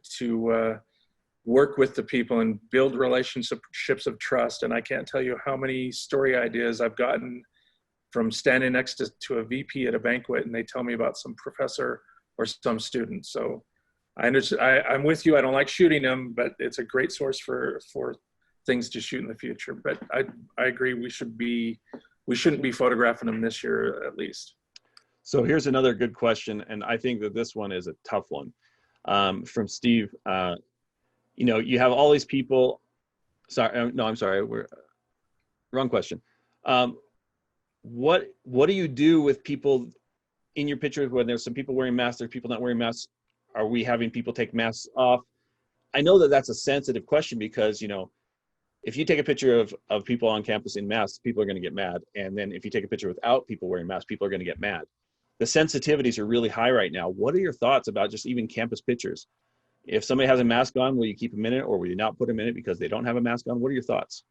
work with the people and build relationships of trust. And I can't tell you how many story ideas I've gotten from standing next to a VP at a banquet, and they tell me about some professor or some student. So I'm with you. I don't like shooting them, but it's a great source for things to shoot in the future. But I agree, we shouldn't be photographing them this year at least. So here's another good question, and I think that this one is a tough one, from Steve. You know, you have all these people. Sorry, no, I'm sorry. Wrong question. What do you do with people in your pictures when there's some people wearing masks, there's people not wearing masks? Are we having people take masks off? I know that that's a sensitive question because, you know, if you take a picture of people on campus in masks, people are going to get mad. And then if you take a picture without people wearing masks, people are going to get mad. The sensitivities are really high right now. What are your thoughts about just even campus pictures? If somebody has a mask on, will you keep them in it, or will you not put them in it because they don't have a mask on? What are your thoughts?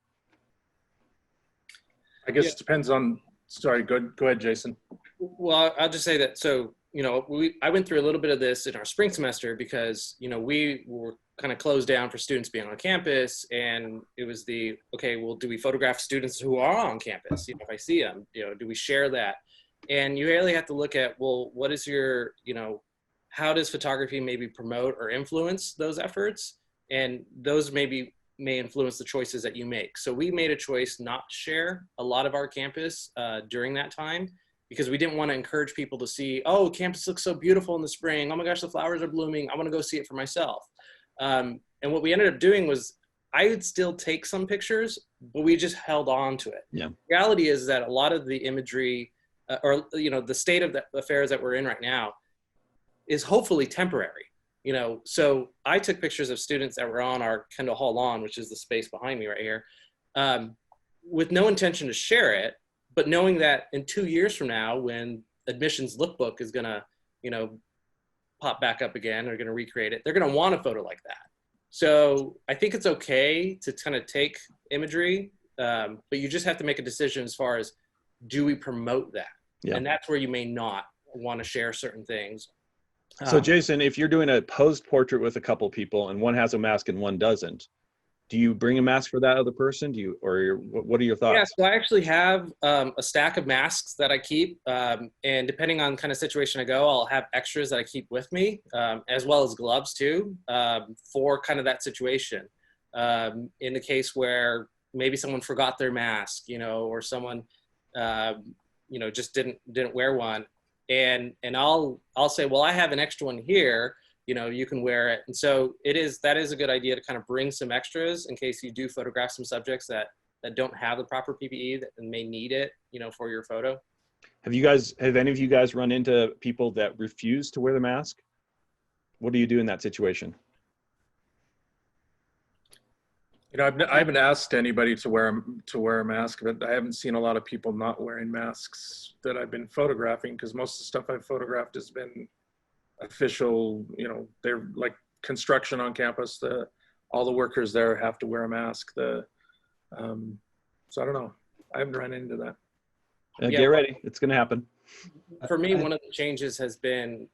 I guess it depends on, sorry, go ahead, Jason. Well, I'll just say that, so, you know, I went through a little bit of this in our spring semester because, you know, we were kind of closed down for students being on campus, and it was okay, well, do we photograph students who are on campus? You know, if I see them, you know, do we share that? And you really have to look at, well, what is your, you know, how does photography maybe promote or influence those efforts? And those may influence the choices that you make. So we made a choice not to share a lot of our campus during that time, because we didn't want to encourage people to see, oh, campus looks so beautiful in the spring. Oh my gosh, the flowers are blooming. I want to go see it for myself. And what we ended up doing was, I would still take some pictures, but we just held on to it. Yeah. The reality is that a lot of the imagery or, you know, the state of the affairs that we're in right now is hopefully temporary. You know, so I took pictures of students that were on our Kendall Hall lawn, which is the space behind me right here, with no intention to share it, but knowing that in 2 years from now, when admissions lookbook is gonna, you know, pop back up again, or gonna recreate it, they're gonna want a photo like that. So I think it's okay to kind of take imagery, but you just have to make a decision as far as, do we promote that? Yeah. And that's where you may not want to share certain things. So Jason, if you're doing a posed portrait with a couple people and one has a mask and one doesn't, do you bring a mask for that other person? What are your thoughts? Yeah, so I actually have a stack of masks that I keep, and depending on kind of situation I go, I'll have extras that I keep with me, as well as gloves too, for kind of that situation. In the case where maybe someone forgot their mask, you know, or someone, you know, just didn't wear one. And I'll say, well, I have an extra one here, you know, you can wear it. And so that is a good idea to kind of bring some extras in case you do photograph some subjects that don't have the proper PPE and may need it, you know, for your photo. Have any of you guys run into people that refuse to wear the mask? What do you do in that situation? You know, I haven't asked anybody to wear a mask, but I haven't seen a lot of people not wearing masks that I've been photographing, because most of the stuff I've photographed has been official. You know, they're like construction on campus. All the workers there have to wear a mask. So I don't know. I haven't run into that. Get ready. It's going to happen. For me, one of the changes has been,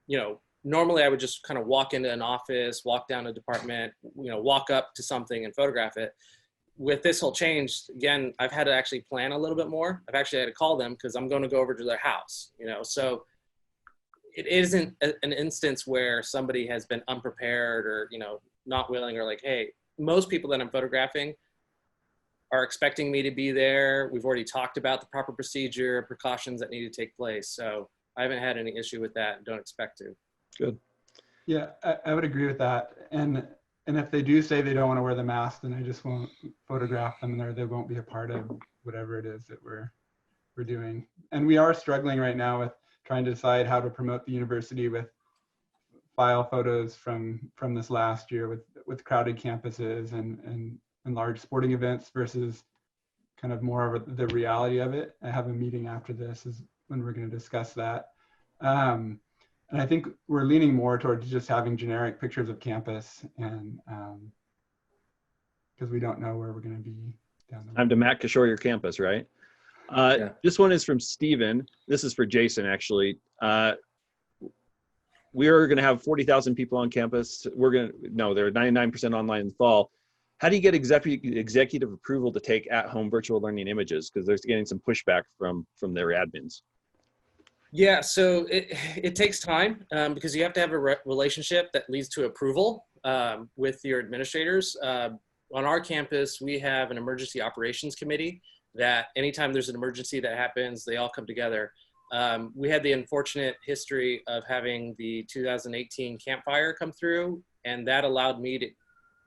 you know, normally I would just kind of walk into an office, walk down a department, you know, walk up to something and photograph it. With this whole change, again, I've had to actually plan a little bit more. I've actually had to call them because I'm going to go over to their house, you know. So it isn't an instance where somebody has been unprepared or, you know, not willing, or like, hey, most people that I'm photographing are expecting me to be there. We've already talked about the proper procedure, precautions that need to take place. So I haven't had any issue with that and don't expect to. Good. Yeah, I would agree with that. And if they do say they don't want to wear the mask, then I just won't photograph them, or they won't be a part of whatever it is that we're doing. And we are struggling right now with trying to decide how to promote the university with file photos from this last year with crowded campuses and large sporting events versus kind of more of the reality of it. I have a meeting after this is when we're going to discuss that. And I think we're leaning more towards just having generic pictures of campus, and because we don't know where we're going to be down the road. Time to Matt Kishore your campus, right? Yeah. This one is from Steven. This is for Jason, actually. we are going to have 40,000 people on campus. They're 99% online in the fall. How do you get executive approval to take at-home virtual learning images? Because they're getting some pushback from their admins. Yeah, so it takes time because you have to have a relationship that leads to approval with your administrators. On our campus, we have an emergency operations committee that anytime there's an emergency that happens, they all come together. We had the unfortunate history of having the 2018 campfire come through, and that allowed me to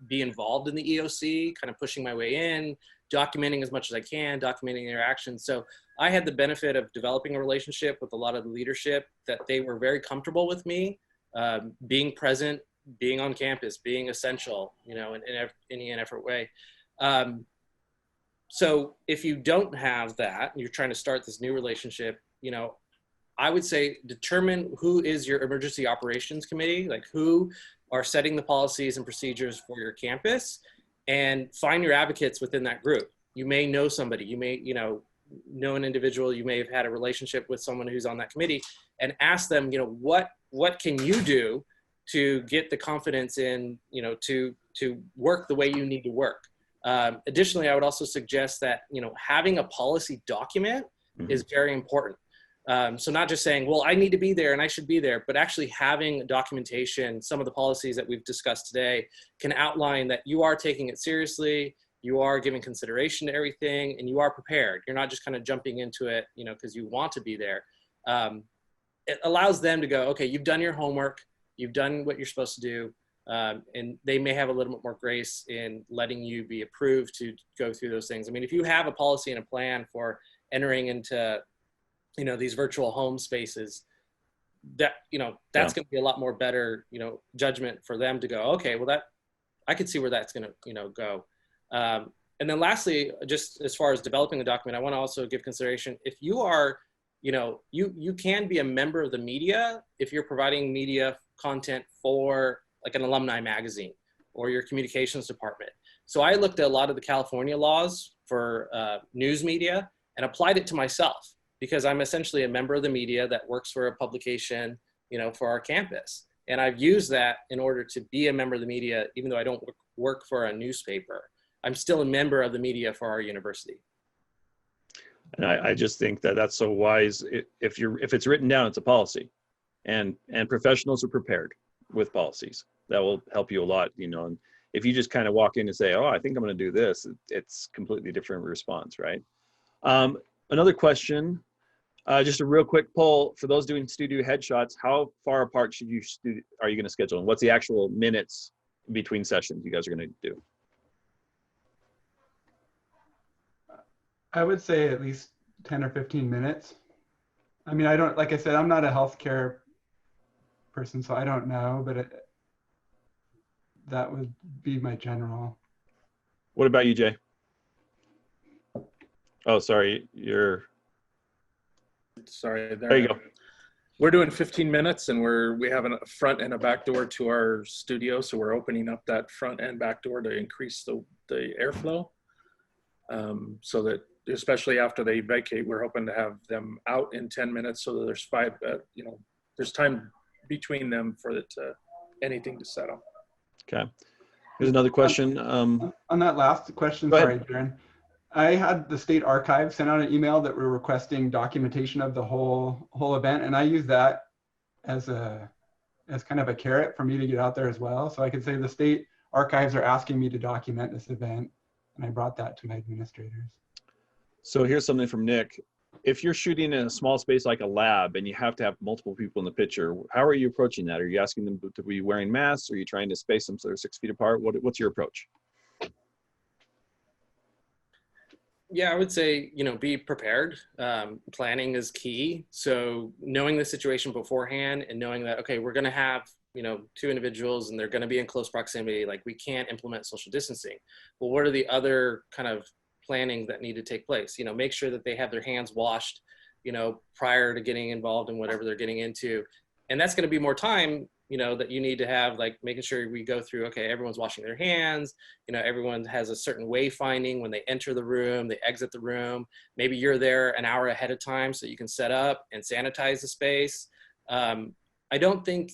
be involved in the EOC, kind of pushing my way in, documenting as much as I can, documenting their actions. So I had the benefit of developing a relationship with a lot of the leadership that they were very comfortable with me, being present, being on campus, being essential, in any and every way. So if you don't have that, you're trying to start this new relationship, I would say determine who is your emergency operations committee, like who are setting the policies and procedures for your campus, and find your advocates within that group. You may know somebody, you may, know an individual, you may have had a relationship with someone who's on that committee, and ask them, what can you do to get the confidence in, to work the way you need to work. Additionally, I would also suggest that, having a policy document is very important. So not just saying, well, I need to be there and I should be there, but actually having documentation. Some of the policies that we've discussed today can outline that you are taking it seriously, you are giving consideration to everything, and you are prepared. You're not just kind of jumping into it, because you want to be there. It allows them to go, okay, you've done your homework, you've done what you're supposed to do, and they may have a little bit more grace in letting you be approved to go through those things. I mean, if you have a policy and a plan for entering into these virtual home spaces, that, that's going to be a lot more better, judgment for them to go, okay, well, I could see where that's going to, go. And then lastly, just as far as developing the document, I want to also give consideration, if you are, you can be a member of the media if you're providing media content for like an alumni magazine or your communications department. So I looked at a lot of the California laws for news media and applied it to myself, because I'm essentially a member of the media that works for a publication, for our campus. And I've used that in order to be a member of the media, even though I don't work for a newspaper. I'm still a member of the media for our university. And I just think that that's so wise. If it's written down, it's a policy, and professionals are prepared with policies. That will help you a lot, and if you just kind of walk in and say, oh, I think I'm going to do this, it's completely different response, right? Another question. Just a real quick poll for those doing studio headshots. How far apart are you going to schedule? And what's the actual minutes between sessions you guys are going to do? I would say at least 10 or 15 minutes. I mean, like I said, I'm not a healthcare person, so I don't know, but that would be my general. What about you, Jay? Oh, sorry, Sorry, there you go. We're doing 15 minutes, and we have a front and a back door to our studio, so we're opening up that front and back door to increase the airflow, so that especially after they vacate, we're hoping to have them out in 10 minutes, so that there's there's time between them for anything to settle. Okay. Here's another question. On that last question, sorry, Darren. I had the state archive send out an email that we're requesting documentation of the whole event, and I use that as kind of a carrot for me to get out there as well. So I could say the state archives are asking me to document this event, and I brought that to my administrators. So here's something from Nick. If you're shooting in a small space like a lab and you have to have multiple people in the picture, how are you approaching that? Are you asking them to be wearing masks? Are you trying to space them so they're 6 feet apart? What's your approach? Yeah, I would say, be prepared. Planning is key. So knowing the situation beforehand and knowing that, okay, we're going to have, 2 individuals and they're going to be in close proximity, like we can't implement social distancing. Well, what are the other kind of planning that need to take place? Make sure that they have their hands washed, prior to getting involved in whatever they're getting into. And that's going to be more time, that you need to have, like making sure we go through, okay, everyone's washing their hands, everyone has a certain wayfinding when they enter the room, they exit the room. Maybe you're there an hour ahead of time so you can set up and sanitize the space. I don't think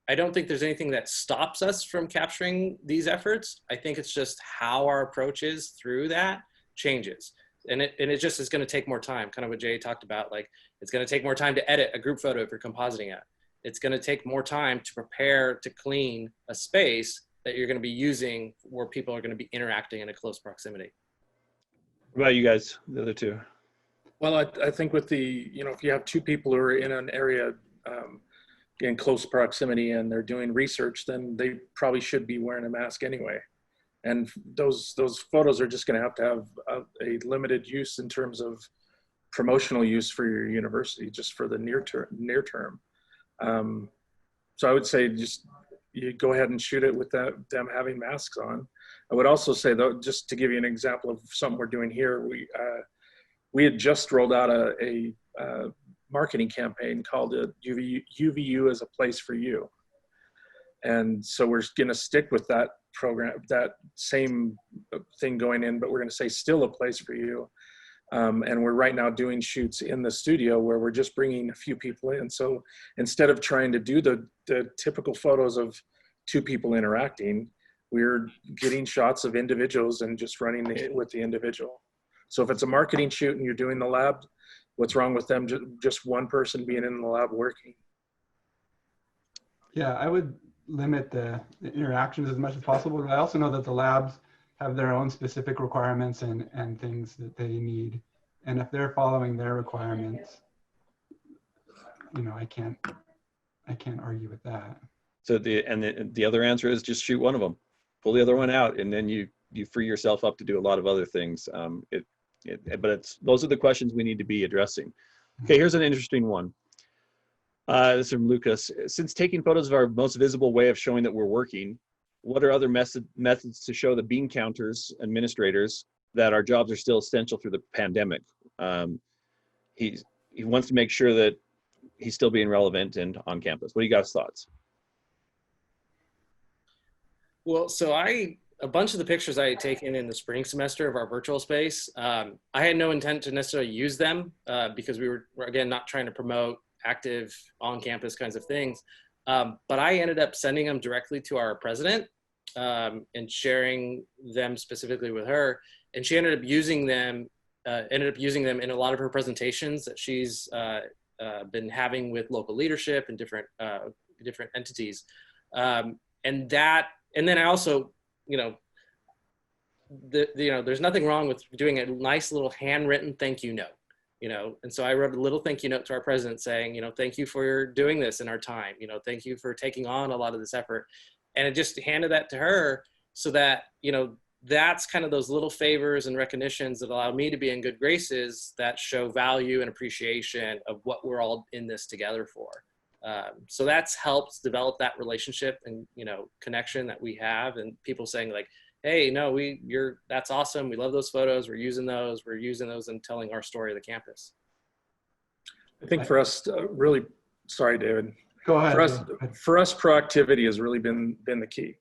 I don't think there's anything that stops us from capturing these efforts. I think it's just how our approach is through that changes. And it just is going to take more time, kind of what Jay talked about. Like, it's going to take more time to edit a group photo if you're compositing it. It's going to take more time to prepare to clean a space that you're going to be using where people are going to be interacting in a close proximity. What about you guys, the other two? Well, I think with the, if you have two people who are in an area in close proximity and they're doing research, then they probably should be wearing a mask anyway. And those photos are just going to have a limited use in terms of promotional use for your university, just for the near term. So I would say just you go ahead and shoot it with them having masks on. I would also say, though, just to give you an example of something we're doing here, we had just rolled out a marketing campaign called UVU as a place for you. And so we're going to stick with that program, that same thing going in, but we're going to say still a place for you. And we're right now doing shoots in the studio where we're just bringing a few people in. So instead of trying to do the typical photos of two people interacting, we're getting shots of individuals and just running it with the individual. So if it's a marketing shoot and you're doing the lab, what's wrong with them just one person being in the lab working? Yeah, I would limit the interactions as much as possible, but I also know that the labs have their own specific requirements and things that they need. And if they're following their requirements, I can't argue with that. So the other answer is just shoot one of them, pull the other one out, and then you free yourself up to do a lot of other things. But those are the questions we need to be addressing. Okay, here's an interesting one. This is from Lucas. Since taking photos of our most visible way of showing that we're working, what are other methods to show the bean counters, administrators, that our jobs are still essential through the pandemic? He wants to make sure that he's still being relevant and on campus. What are you guys' thoughts? Well, so a bunch of the pictures I had taken in the spring semester of our virtual space, I had no intent to necessarily use them because we were, again, not trying to promote active on-campus kinds of things. But I ended up sending them directly to our president and sharing them specifically with her. And she ended up using them in a lot of her presentations that she's been having with local leadership and different entities. And then I also, there's nothing wrong with doing a nice little handwritten thank you note. And so I wrote a little thank you note to our president saying, thank you for doing this in our time, thank you for taking on a lot of this effort. And I just handed that to her so that, that's kind of those little favors and recognitions that allow me to be in good graces that show value and appreciation of what we're all in this together for. So that's helped develop that relationship and, connection that we have, and people saying like, hey, no, that's awesome. We love those photos. We're using those and telling our story of the campus. I think for us, really, sorry, David. Go ahead. For us, proactivity has really been the key.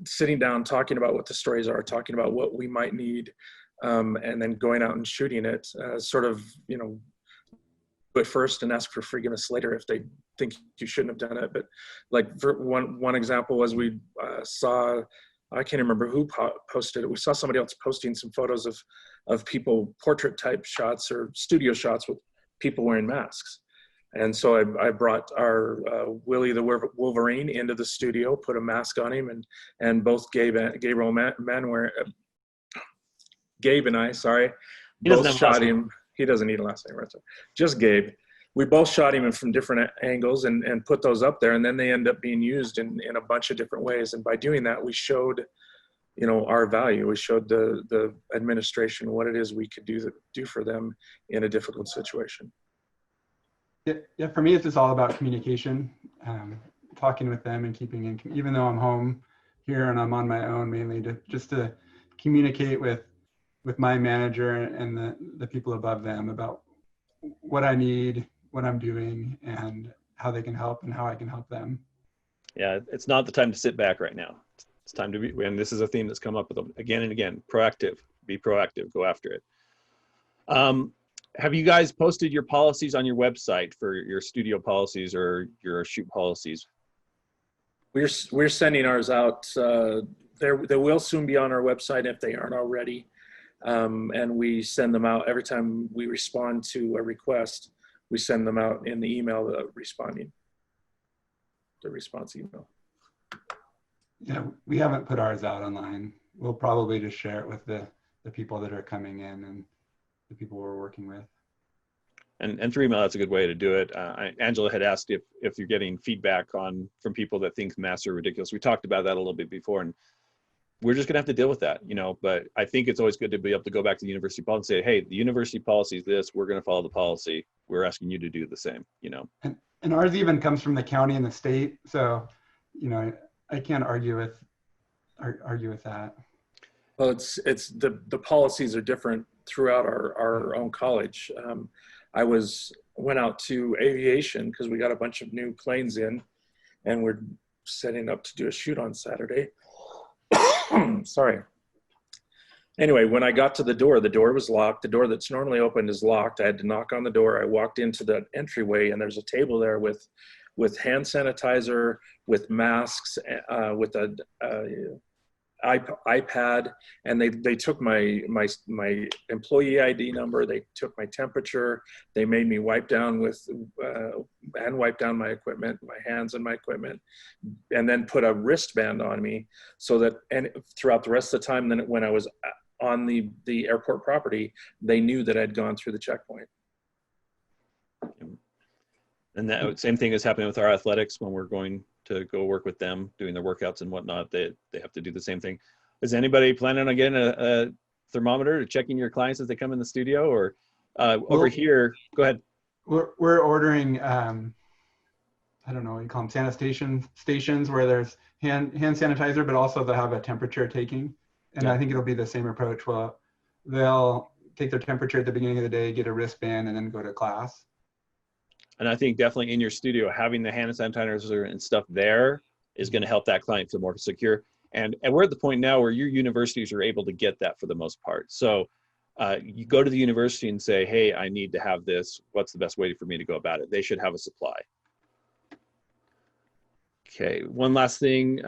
Sitting down, talking about what the stories are, talking about what we might need, and then going out and shooting it, do it first and ask for forgiveness later if they think you shouldn't have done it. But like for one example was we saw, I can't remember who posted it. We saw somebody else posting some photos of people, portrait type shots or studio shots with people wearing masks. And so I brought our Willie the Wolverine into the studio, put a mask on him, and both Gabe and I, both shot him. He doesn't need a last name, right? Just Gabe. We both shot him from different angles and put those up there, and then they end up being used in a bunch of different ways. And by doing that, we showed, our value. We showed the administration what it is we could do for them in a difficult situation. Yeah, for me, it's just all about communication, talking with them and keeping in, even though I'm home here and I'm on my own mainly, to communicate with my manager and the people above them about what I need, what I'm doing, and how they can help and how I can help them. Yeah, it's not the time to sit back right now. It's time to be, and this is a theme that's come up with them again and again, proactive, be proactive, go after it. Have you guys posted your policies on your website for your studio policies or your shoot policies? We're sending ours out. They will soon be on our website if they aren't already. And we send them out every time we respond to a request. We send them out in the email the response email. Yeah, we haven't put ours out online. We'll probably just share it with the people that are coming in and the people we're working with. And through email, that's a good way to do it. Angela had asked if you're getting feedback from people that think masks are ridiculous. We talked about that a little bit before, and we're just gonna have to deal with that, but I think it's always good to be able to go back to the university policy and say, hey, the university policy is this, we're gonna follow the policy. We're asking you to do the same, And ours even comes from the county and the state. So, I can't argue with that. Well, it's the policies are different throughout our own college. I went out to aviation because we got a bunch of new planes in, and we're setting up to do a shoot on Saturday. Sorry. Anyway, when I got to the door was locked. The door that's normally open is locked. I had to knock on the door. I walked into the entryway, and there's a table there with hand sanitizer, with masks, with a iPad, and they took my employee ID number. They took my temperature. They made me wipe down my equipment, my hands and my equipment, and then put a wristband on me so that, and throughout the rest of the time, then when I was on the airport property, they knew that I'd gone through the checkpoint. And that same thing is happening with our athletics when we're going to go work with them, doing their workouts and whatnot. They have to do the same thing. Is anybody planning on getting a thermometer to checking your clients as they come in the studio? Or over here, go ahead. We're ordering, I don't know what you call them, sanitation stations where there's hand sanitizer, but also they'll have a temperature taking. And I think it'll be the same approach. Well, they'll take their temperature at the beginning of the day, get a wristband, and then go to class. And I think definitely in your studio, having the hand sanitizer and stuff there is going to help that client feel more secure. And we're at the point now where your universities are able to get that for the most part. So you go to the university and say, hey, I need to have this. What's the best way for me to go about it? They should have a supply. Okay, one last thing.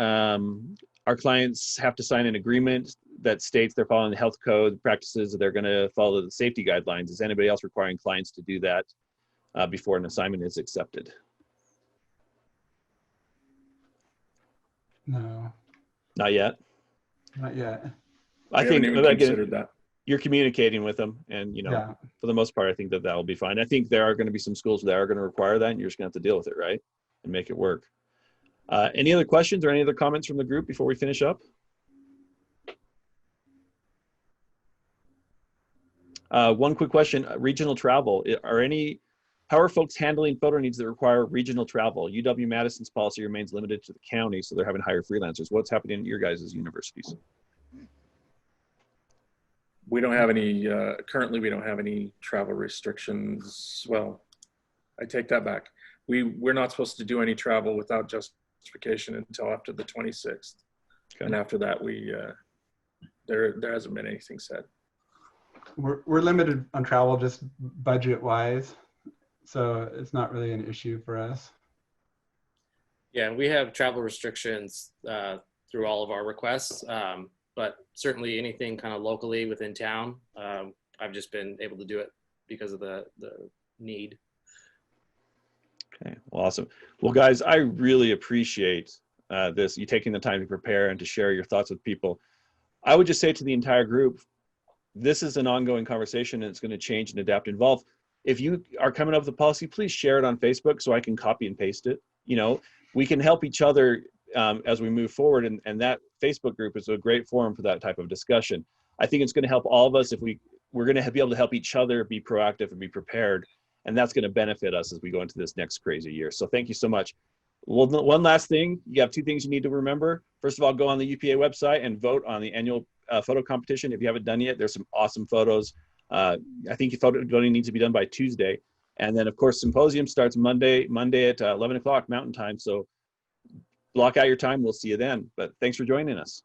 Our clients have to sign an agreement that states they're following the health code practices, they're going to follow the safety guidelines. Is anybody else requiring clients to do that before an assignment is accepted? No. Not yet? Not yet. I think considered that. You're communicating with them, and for the most part, I think that will be fine. I think there are going to be some schools that are going to require that, and you're just going to have to deal with it, right? And make it work. Any other questions or any other comments from the group before we finish up? One quick question, regional travel. How are folks handling photo needs that require regional travel? UW-Madison's policy remains limited to the county, so they're having to hire freelancers. What's happening at your guys' universities? We don't have any, currently we don't have any travel restrictions. Well, I take that back. We're not supposed to do any travel without justification until after the 26th. Okay. And after that, there hasn't been anything said. We're limited on travel just budget-wise. So it's not really an issue for us. Yeah, we have travel restrictions through all of our requests, but certainly anything kind of locally within town, I've just been able to do it because of the need. Okay, well, awesome. Well, guys, I really appreciate you taking the time to prepare and to share your thoughts with people. I would just say to the entire group, this is an ongoing conversation, and it's going to change and adapt and evolve. If you are coming up with a policy, please share it on Facebook so I can copy and paste it. We can help each other as we move forward, and that Facebook group is a great forum for that type of discussion. I think it's going to help all of us if we're going to be able to help each other be proactive and be prepared, and that's going to benefit us as we go into this next crazy year. So thank you so much. Well, one last thing, you have two things you need to remember. First of all, go on the UPAA website and vote on the annual photo competition. If you haven't done yet, there's some awesome photos. I think photo voting needs to be done by Tuesday. And then, of course, symposium starts Monday at 11 o'clock Mountain Time. So block out your time. We'll see you then. But thanks for joining us.